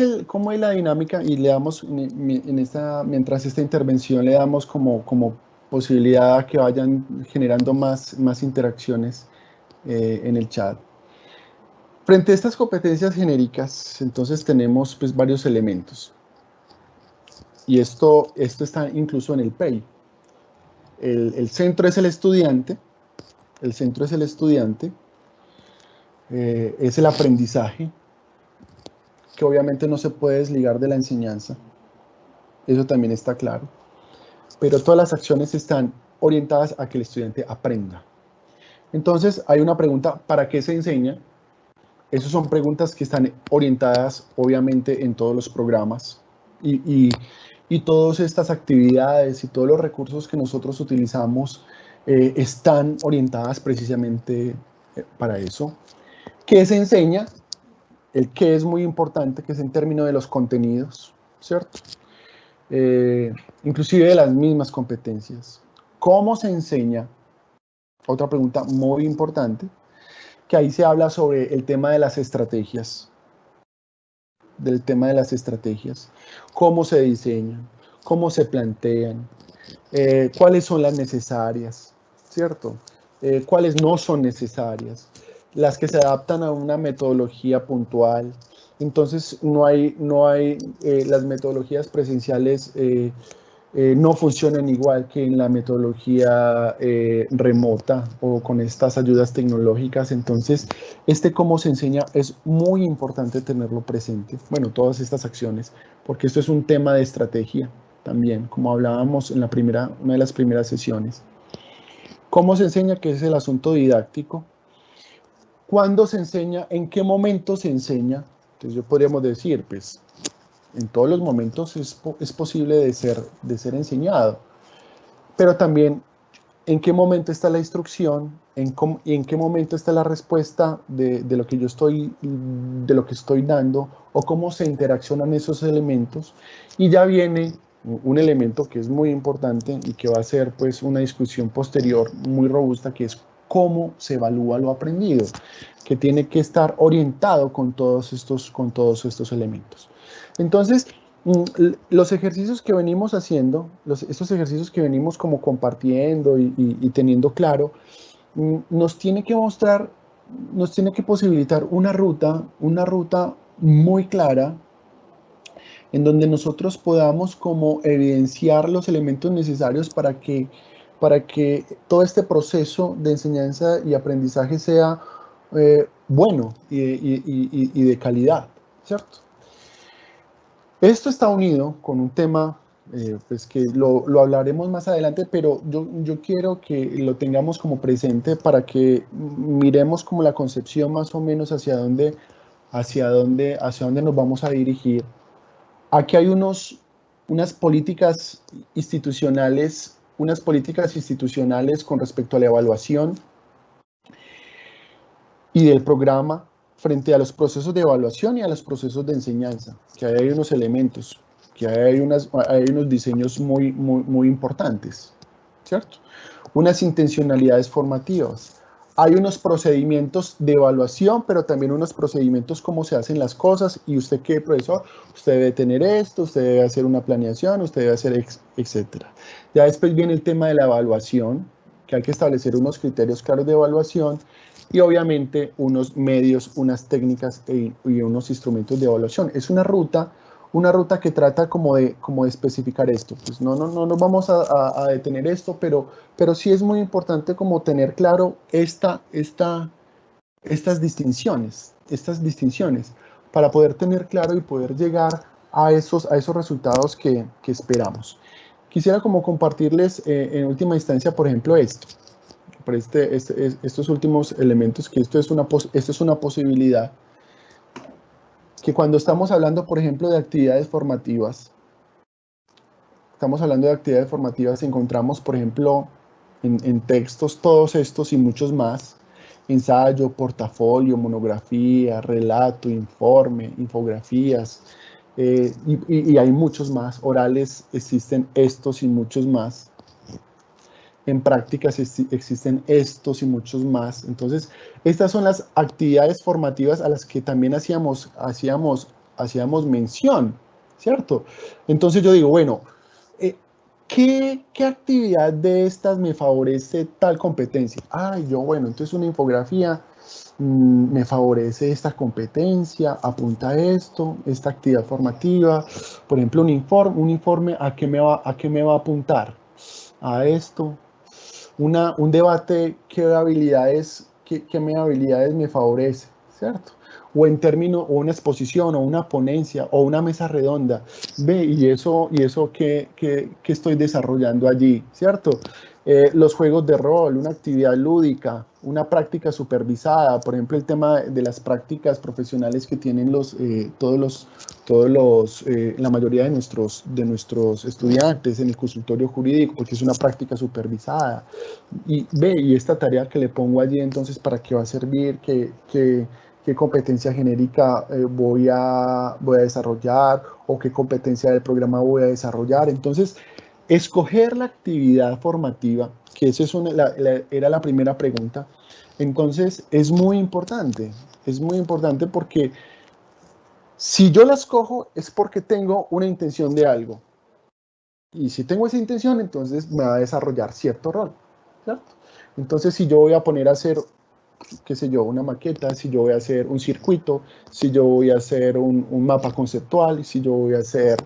la dinámica? Y le damos, mientras esta intervención, le damos como posibilidad a que vayan generando más interacciones en el chat. Frente a estas competencias genéricas, entonces tenemos pues varios elementos. Y esto está incluso en el PEI. El centro es el estudiante. El centro es el estudiante. Es el aprendizaje, que obviamente no se puede desligar de la enseñanza. Eso también está claro. Pero todas las acciones están orientadas a que el estudiante aprenda. Entonces, hay una pregunta, ¿para qué se enseña? Esas son preguntas que están orientadas, obviamente, en todos los programas y todas estas actividades y todos los recursos que nosotros utilizamos están orientadas precisamente para eso. ¿Qué se enseña? El qué es muy importante, que es en términos de los contenidos, ¿cierto? Inclusive de las mismas competencias. ¿Cómo se enseña? Otra pregunta muy importante, que ahí se habla sobre el tema de las estrategias, cómo se diseñan, cómo se plantean, cuáles son las necesarias, ¿cierto? Cuáles no son necesarias, las que se adaptan a una metodología puntual. Entonces, las metodologías presenciales no funcionan igual que en la metodología remota o con estas ayudas tecnológicas. Entonces, cómo se enseña es muy importante tenerlo presente. Bueno, todas estas acciones, porque esto es un tema de estrategia también, como hablábamos en una de las primeras sesiones. ¿Cómo se enseña? Que es el asunto didáctico. ¿Cuándo se enseña? ¿En qué momento se enseña? Entonces, podríamos decir, pues, en todos los momentos es posible de ser enseñado, pero también en qué momento está la instrucción, y en qué momento está la respuesta de lo que estoy dando, o cómo se interaccionan esos elementos. Y ya viene un elemento que es muy importante y que va a ser pues una discusión posterior muy robusta, que es cómo se evalúa lo aprendido, que tiene que estar orientado con todos estos elementos. Entonces, los ejercicios que venimos haciendo, estos ejercicios que venimos como compartiendo y teniendo claro, nos tiene que mostrar, nos tiene que posibilitar una ruta muy clara, en donde nosotros podamos como evidenciar los elementos necesarios para que todo este proceso de enseñanza y aprendizaje sea bueno y de calidad, ¿cierto? Esto está unido con un tema pues que lo hablaremos más adelante, pero yo quiero que lo tengamos como presente para que miremos como la concepción más o menos hacia dónde nos vamos a dirigir. Aquí hay unas políticas institucionales con respecto a la evaluación y del programa frente a los procesos de evaluación y a los procesos de enseñanza, que hay unos elementos, que hay unos diseños muy importantes, ¿cierto? Unas intencionalidades formativas. Hay unos procedimientos de evaluación, pero también unos procedimientos cómo se hacen las cosas. ¿Y usted qué, profesor? Usted debe tener esto, usted debe hacer una planeación, usted debe hacer, etcétera. Ya después viene el tema de la evaluación, que hay que establecer unos criterios claros de evaluación y obviamente unos medios, unas técnicas y unos instrumentos de evaluación. Es una ruta que trata como de especificar esto. Pues no nos vamos a detener esto, pero sí es muy importante como tener claro estas distinciones para poder tener claro y poder llegar a esos resultados que esperamos. Quisiera como compartirles en última instancia, por ejemplo, por estos últimos elementos, que esto es una posibilidad, que cuando estamos hablando, por ejemplo, de actividades formativas, encontramos, por ejemplo, en textos todos estos y muchos más: ensayo, portafolio, monografía, relato, informe, infografías, y hay muchos más. Orales existen estos y muchos más. En prácticas existen estos y muchos más. Entonces, estas son las actividades formativas a las que también hacíamos mención, ¿cierto? Entonces yo digo, bueno, ¿qué actividad de estas me favorece tal competencia? Entonces una infografía me favorece esta competencia, apunta a esto, esta actividad formativa. Por ejemplo, un informe, ¿a qué me va a apuntar? A esto. Un debate, ¿qué habilidades me favorece? ¿Cierto? O una exposición, o una ponencia, o una mesa redonda. ¿Y eso qué estoy desarrollando allí? ¿Cierto? Los juegos de rol, una actividad lúdica, una práctica supervisada, por ejemplo, el tema de las prácticas profesionales que tienen la mayoría de nuestros estudiantes en el consultorio jurídico, porque es una práctica supervisada. Y esta tarea que le pongo allí, entonces, ¿para qué va a servir? ¿Qué competencia genérica voy a desarrollar? ¿O qué competencia del programa voy a desarrollar? Entonces, escoger la actividad formativa, que esa era la primera pregunta, entonces es muy importante porque si yo la escojo es porque tengo una intención de algo. Y si tengo esa intención, entonces me va a desarrollar cierto rol, ¿cierto? Entonces, si yo voy a poner a hacer, qué sé yo, una maqueta, si yo voy a hacer un circuito, si yo voy a hacer un mapa conceptual, si yo voy a hacer,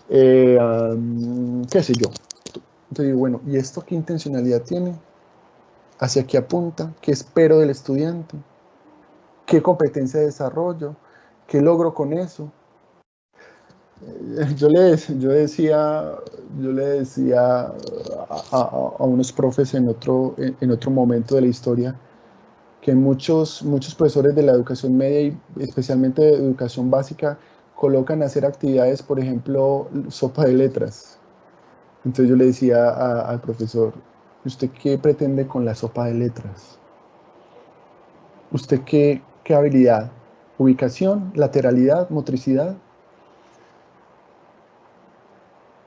qué sé yo. Entonces digo, bueno, ¿y esto qué intencionalidad tiene? ¿Hacia qué apunta? ¿Qué espero del estudiante? ¿Qué competencia de desarrollo? ¿Qué logro con eso? Yo le decía a unos profes en otro momento de la historia que muchos profesores de la educación media y especialmente de educación básica colocan a hacer actividades, por ejemplo, sopa de letras. Entonces yo le decía al profesor, ¿usted qué pretende con la sopa de letras? ¿Usted qué habilidad? ¿Ubicación? ¿Lateralidad? ¿Motricidad?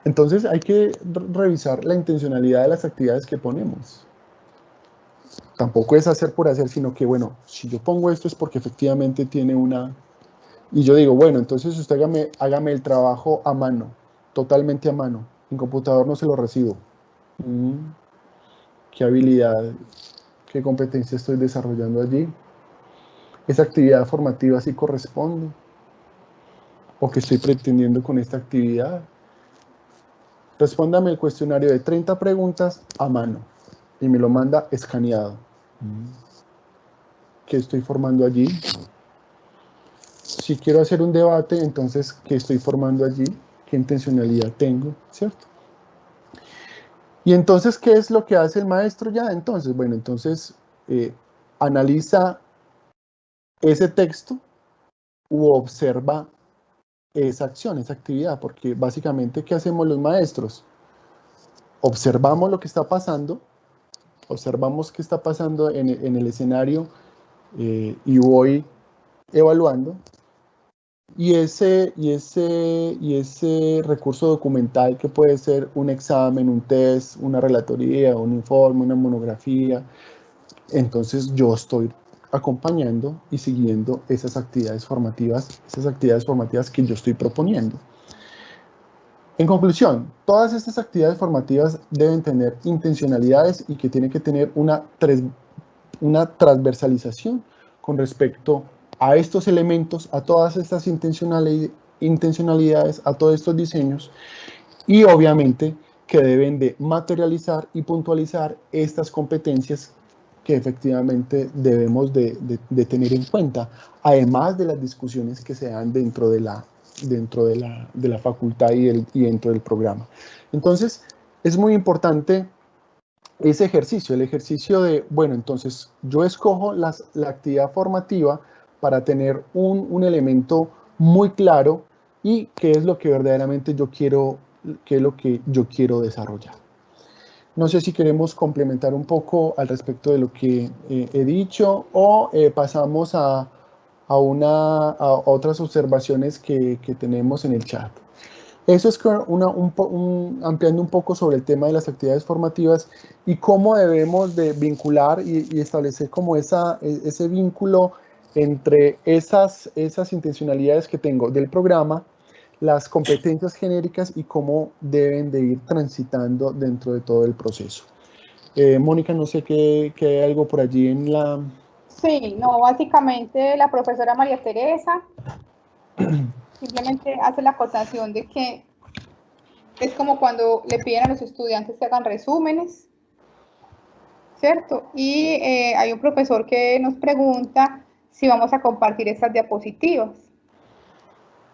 Entonces hay que revisar la intencionalidad de las actividades que ponemos. Tampoco es hacer por hacer, sino que, bueno, si yo pongo esto es porque efectivamente tiene una... Y yo digo, bueno, entonces usted hágame el trabajo a mano, totalmente a mano. En computador no se lo recibo. ¿Qué habilidad, qué competencia estoy desarrollando allí? ¿Esa actividad formativa sí corresponde? ¿O qué estoy pretendiendo con esta actividad? Respóndame el cuestionario de 30 preguntas a mano y me lo manda escaneado. ¿Qué estoy formando allí? Si quiero hacer un debate, entonces, ¿qué estoy formando allí? ¿Qué intencionalidad tengo? ¿Cierto? Y entonces, ¿qué es lo que hace el maestro ya? Entonces, bueno, entonces analiza ese texto u observa esa acción, esa actividad, porque básicamente, ¿qué hacemos los maestros? Observamos lo que está pasando, observamos qué está pasando en el escenario y voy evaluando. Y ese recurso documental que puede ser un examen, un test, una relatoría, un informe, una monografía, entonces yo estoy acompañando y siguiendo esas actividades formativas que yo estoy proponiendo. En conclusión, todas estas actividades formativas deben tener intencionalidades y que tienen que tener una transversalización con respecto a estos elementos, a todas estas intencionalidades, a todos estos diseños y obviamente que deben de materializar y puntualizar estas competencias que efectivamente debemos de tener en cuenta, además de las discusiones que se dan dentro de la facultad y dentro del programa. Entonces, es muy importante ese ejercicio, el ejercicio de, bueno, entonces yo escojo la actividad formativa para tener un elemento muy claro y qué es lo que verdaderamente yo quiero, qué es lo que yo quiero desarrollar. No sé si queremos complementar un poco al respecto de lo que he dicho o pasamos a otras observaciones que tenemos en el chat. Eso es ampliando un poco sobre el tema de las actividades formativas y cómo debemos de vincular y establecer como ese vínculo entre esas intencionalidades que tengo del programa, las competencias genéricas y cómo deben de ir transitando dentro de todo el proceso. Mónica, no sé qué hay algo por allí en la... Sí, no, básicamente la profesora María Teresa simplemente hace la acotación de que es como cuando le piden a los estudiantes que hagan resúmenes, ¿cierto? Y hay un profesor que nos pregunta si vamos a compartir estas diapositivas.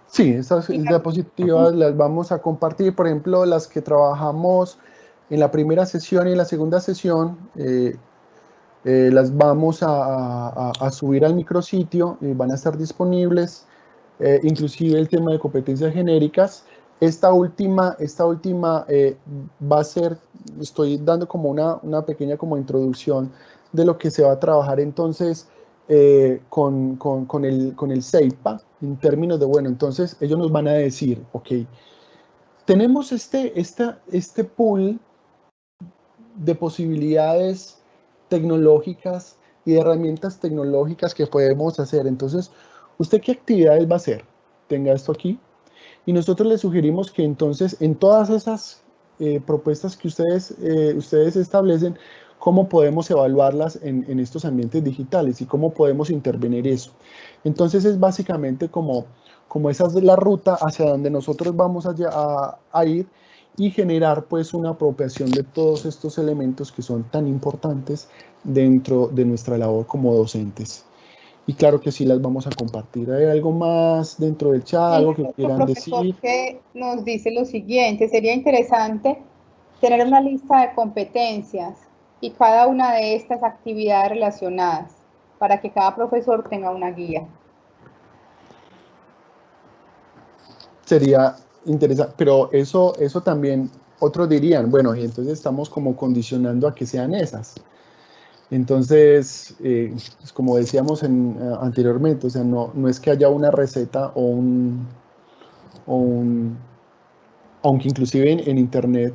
Sí, estas diapositivas las vamos a compartir, por ejemplo, las que trabajamos en la primera sesión y en la segunda sesión las vamos a subir al micrositio, van a estar disponibles, inclusive el tema de competencias genéricas. Esta última va a ser, estoy dando como una pequeña como introducción de lo que se va a trabajar entonces con el CEIPA, en términos de, bueno, entonces ellos nos van a decir, ok, tenemos este pool de posibilidades tecnológicas y de herramientas tecnológicas que podemos hacer. Entonces, ¿usted qué actividades va a hacer? Tenga esto aquí. Y nosotros le sugerimos que entonces en todas esas propuestas que ustedes establecen, cómo podemos evaluarlas en estos ambientes digitales y cómo podemos intervenir eso. Entonces es básicamente como esa es la ruta hacia donde nosotros vamos a ir y generar pues una apropiación de todos estos elementos que son tan importantes dentro de nuestra labor como docentes. Y claro que sí las vamos a compartir. ¿Hay algo más dentro del chat, algo que quieran decir? Que nos dice lo siguiente: sería interesante tener una lista de competencias y cada una de estas actividades relacionadas para que cada profesor tenga una guía. Sería interesante, pero eso también otros dirían, bueno, y entonces estamos como condicionando a que sean esas. Entonces, pues como decíamos anteriormente, o sea, no es que haya una receta aunque inclusive en internet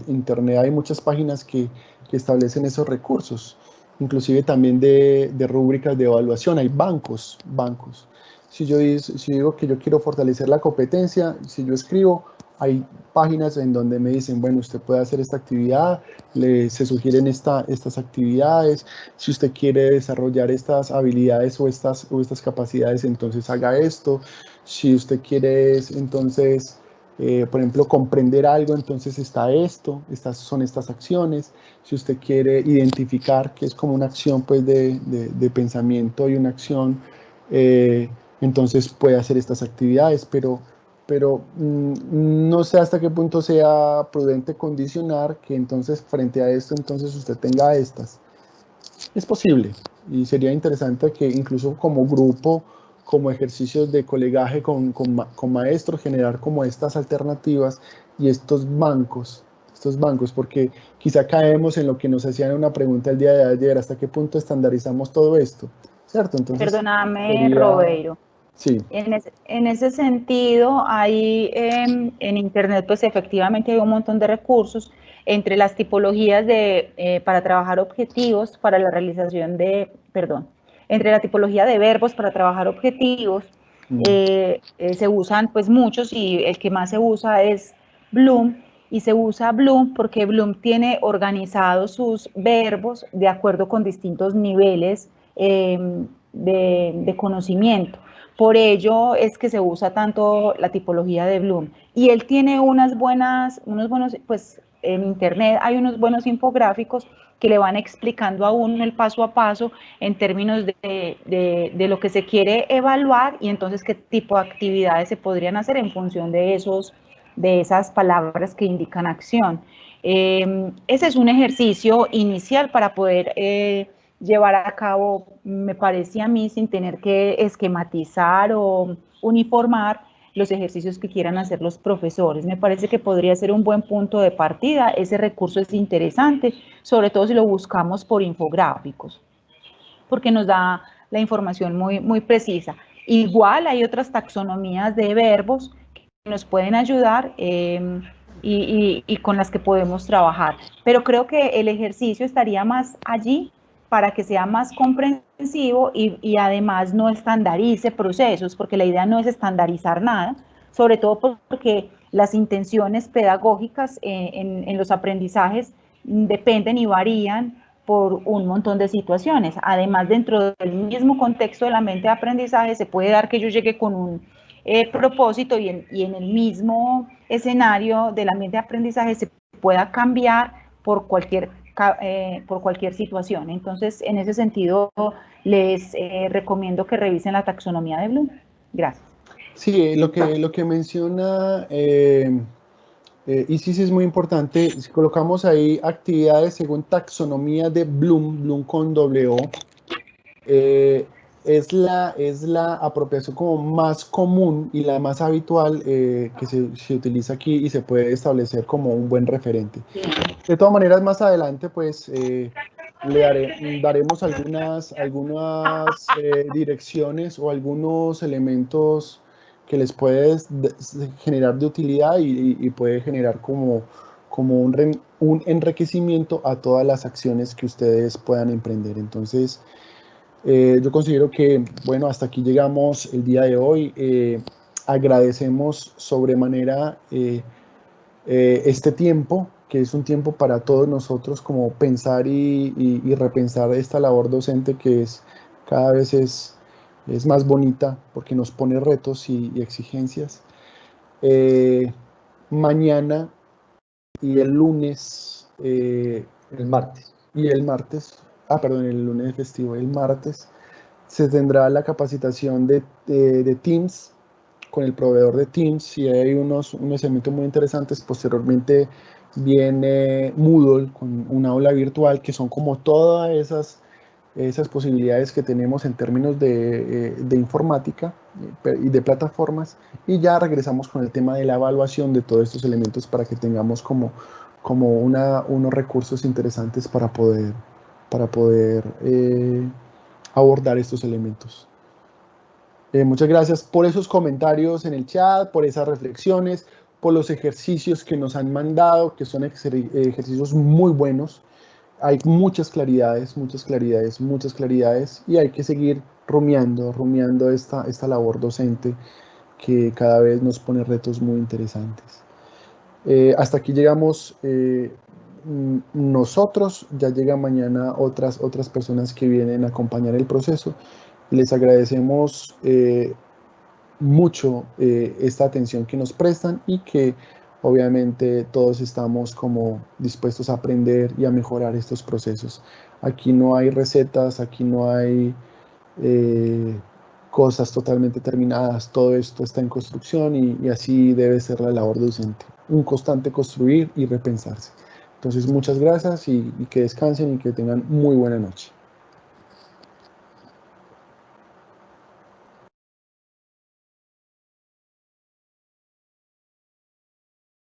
hay muchas páginas que establecen esos recursos, inclusive también de rúbricas de evaluación, hay bancos. Si yo digo que yo quiero fortalecer la competencia, si yo escribo, hay páginas en donde me dicen, bueno, usted puede hacer esta actividad, se sugieren estas actividades, si usted quiere desarrollar estas habilidades o estas capacidades, entonces haga esto, si usted quiere entonces, por ejemplo, comprender algo, entonces está esto, son estas acciones, si usted quiere identificar que es como una acción pues de pensamiento y una acción, entonces puede hacer estas actividades, pero no sé hasta qué punto sea prudente condicionar que entonces frente a esto entonces usted tenga estas. Es posible y sería interesante que incluso como grupo, como ejercicios de colegaje con maestros, generar como estas alternativas y estos bancos, porque quizá caemos en lo que nos hacían una pregunta el día de ayer, ¿hasta qué punto estandarizamos todo esto? ¿Cierto? Entonces, perdóname, Robeiro. Sí. En ese sentido, hay en Internet, pues efectivamente hay un montón de recursos entre las tipologías para trabajar objetivos, para la realización entre la tipología de verbos para trabajar objetivos, se usan pues muchos y el que más se usa es Bloom, y se usa Bloom porque Bloom tiene organizados sus verbos de acuerdo con distintos niveles de conocimiento. Por ello es que se usa tanto la tipología de Bloom. Y él tiene unos buenos, pues en Internet hay unos buenos infográficos que le van explicando a uno el paso a paso en términos de lo que se quiere evaluar y entonces qué tipo de actividades se podrían hacer en función de esas palabras que indican acción. Ese es un ejercicio inicial para poder llevar a cabo, me parece a mí, sin tener que esquematizar o uniformar los ejercicios que quieran hacer los profesores. Me parece que podría ser un buen punto de partida. Ese recurso es interesante, sobre todo si lo buscamos por infográficos, porque nos da la información muy precisa. Igual hay otras taxonomías de verbos que nos pueden ayudar y con las que podemos trabajar. Pero creo que el ejercicio estaría más allí para que sea más comprensivo y además no estandarice procesos, porque la idea no es estandarizar nada, sobre todo porque las intenciones pedagógicas en los aprendizajes dependen y varían por un montón de situaciones. Además, dentro del mismo contexto de la mente de aprendizaje, se puede dar que yo llegue con un propósito y en el mismo escenario del ambiente de aprendizaje se pueda cambiar por cualquier situación. Entonces, en ese sentido, les recomiendo que revisen la taxonomía de Bloom. Gracias. Sí, lo que menciona Y sí es muy importante, si colocamos ahí actividades según taxonomía de Bloom con W, es la apropiación como más común y la más habitual que se utiliza aquí y se puede establecer como un buen referente. De todas maneras, más adelante, pues, daremos algunas direcciones o algunos elementos que les puede generar de utilidad y puede generar como un enriquecimiento a todas las acciones que ustedes puedan emprender. Entonces, yo considero que, bueno, hasta aquí llegamos el día de hoy. Agradecemos sobremanera este tiempo, que es un tiempo para todos nosotros como pensar y repensar esta labor docente que cada vez es más bonita porque nos pone retos y exigencias. Mañana y el lunes. El martes. Y el martes, perdón, el lunes festivo, el martes, se tendrá la capacitación de Teams con el proveedor de Teams y hay unos elementos muy interesantes. Posteriormente viene Moodle con un aula virtual, que son como todas esas posibilidades que tenemos en términos de informática y de plataformas, y ya regresamos con el tema de la evaluación de todos estos elementos para que tengamos como unos recursos interesantes para poder abordar estos elementos. Muchas gracias por esos comentarios en el chat, por esas reflexiones, por los ejercicios que nos han mandado, que son ejercicios muy buenos. Hay muchas claridades, y hay que seguir rumiando esta labor docente que cada vez nos pone retos muy interesantes. Hasta aquí llegamos nosotros, ya llegan mañana otras personas que vienen a acompañar el proceso. Les agradecemos mucho esta atención que nos prestan y que obviamente todos estamos como dispuestos a aprender y a mejorar estos procesos. Aquí no hay recetas, aquí no hay cosas totalmente terminadas, todo esto está en construcción y así debe ser la labor docente, un constante construir y repensarse. Entonces, muchas gracias y que descansen y que tengan muy buena noche.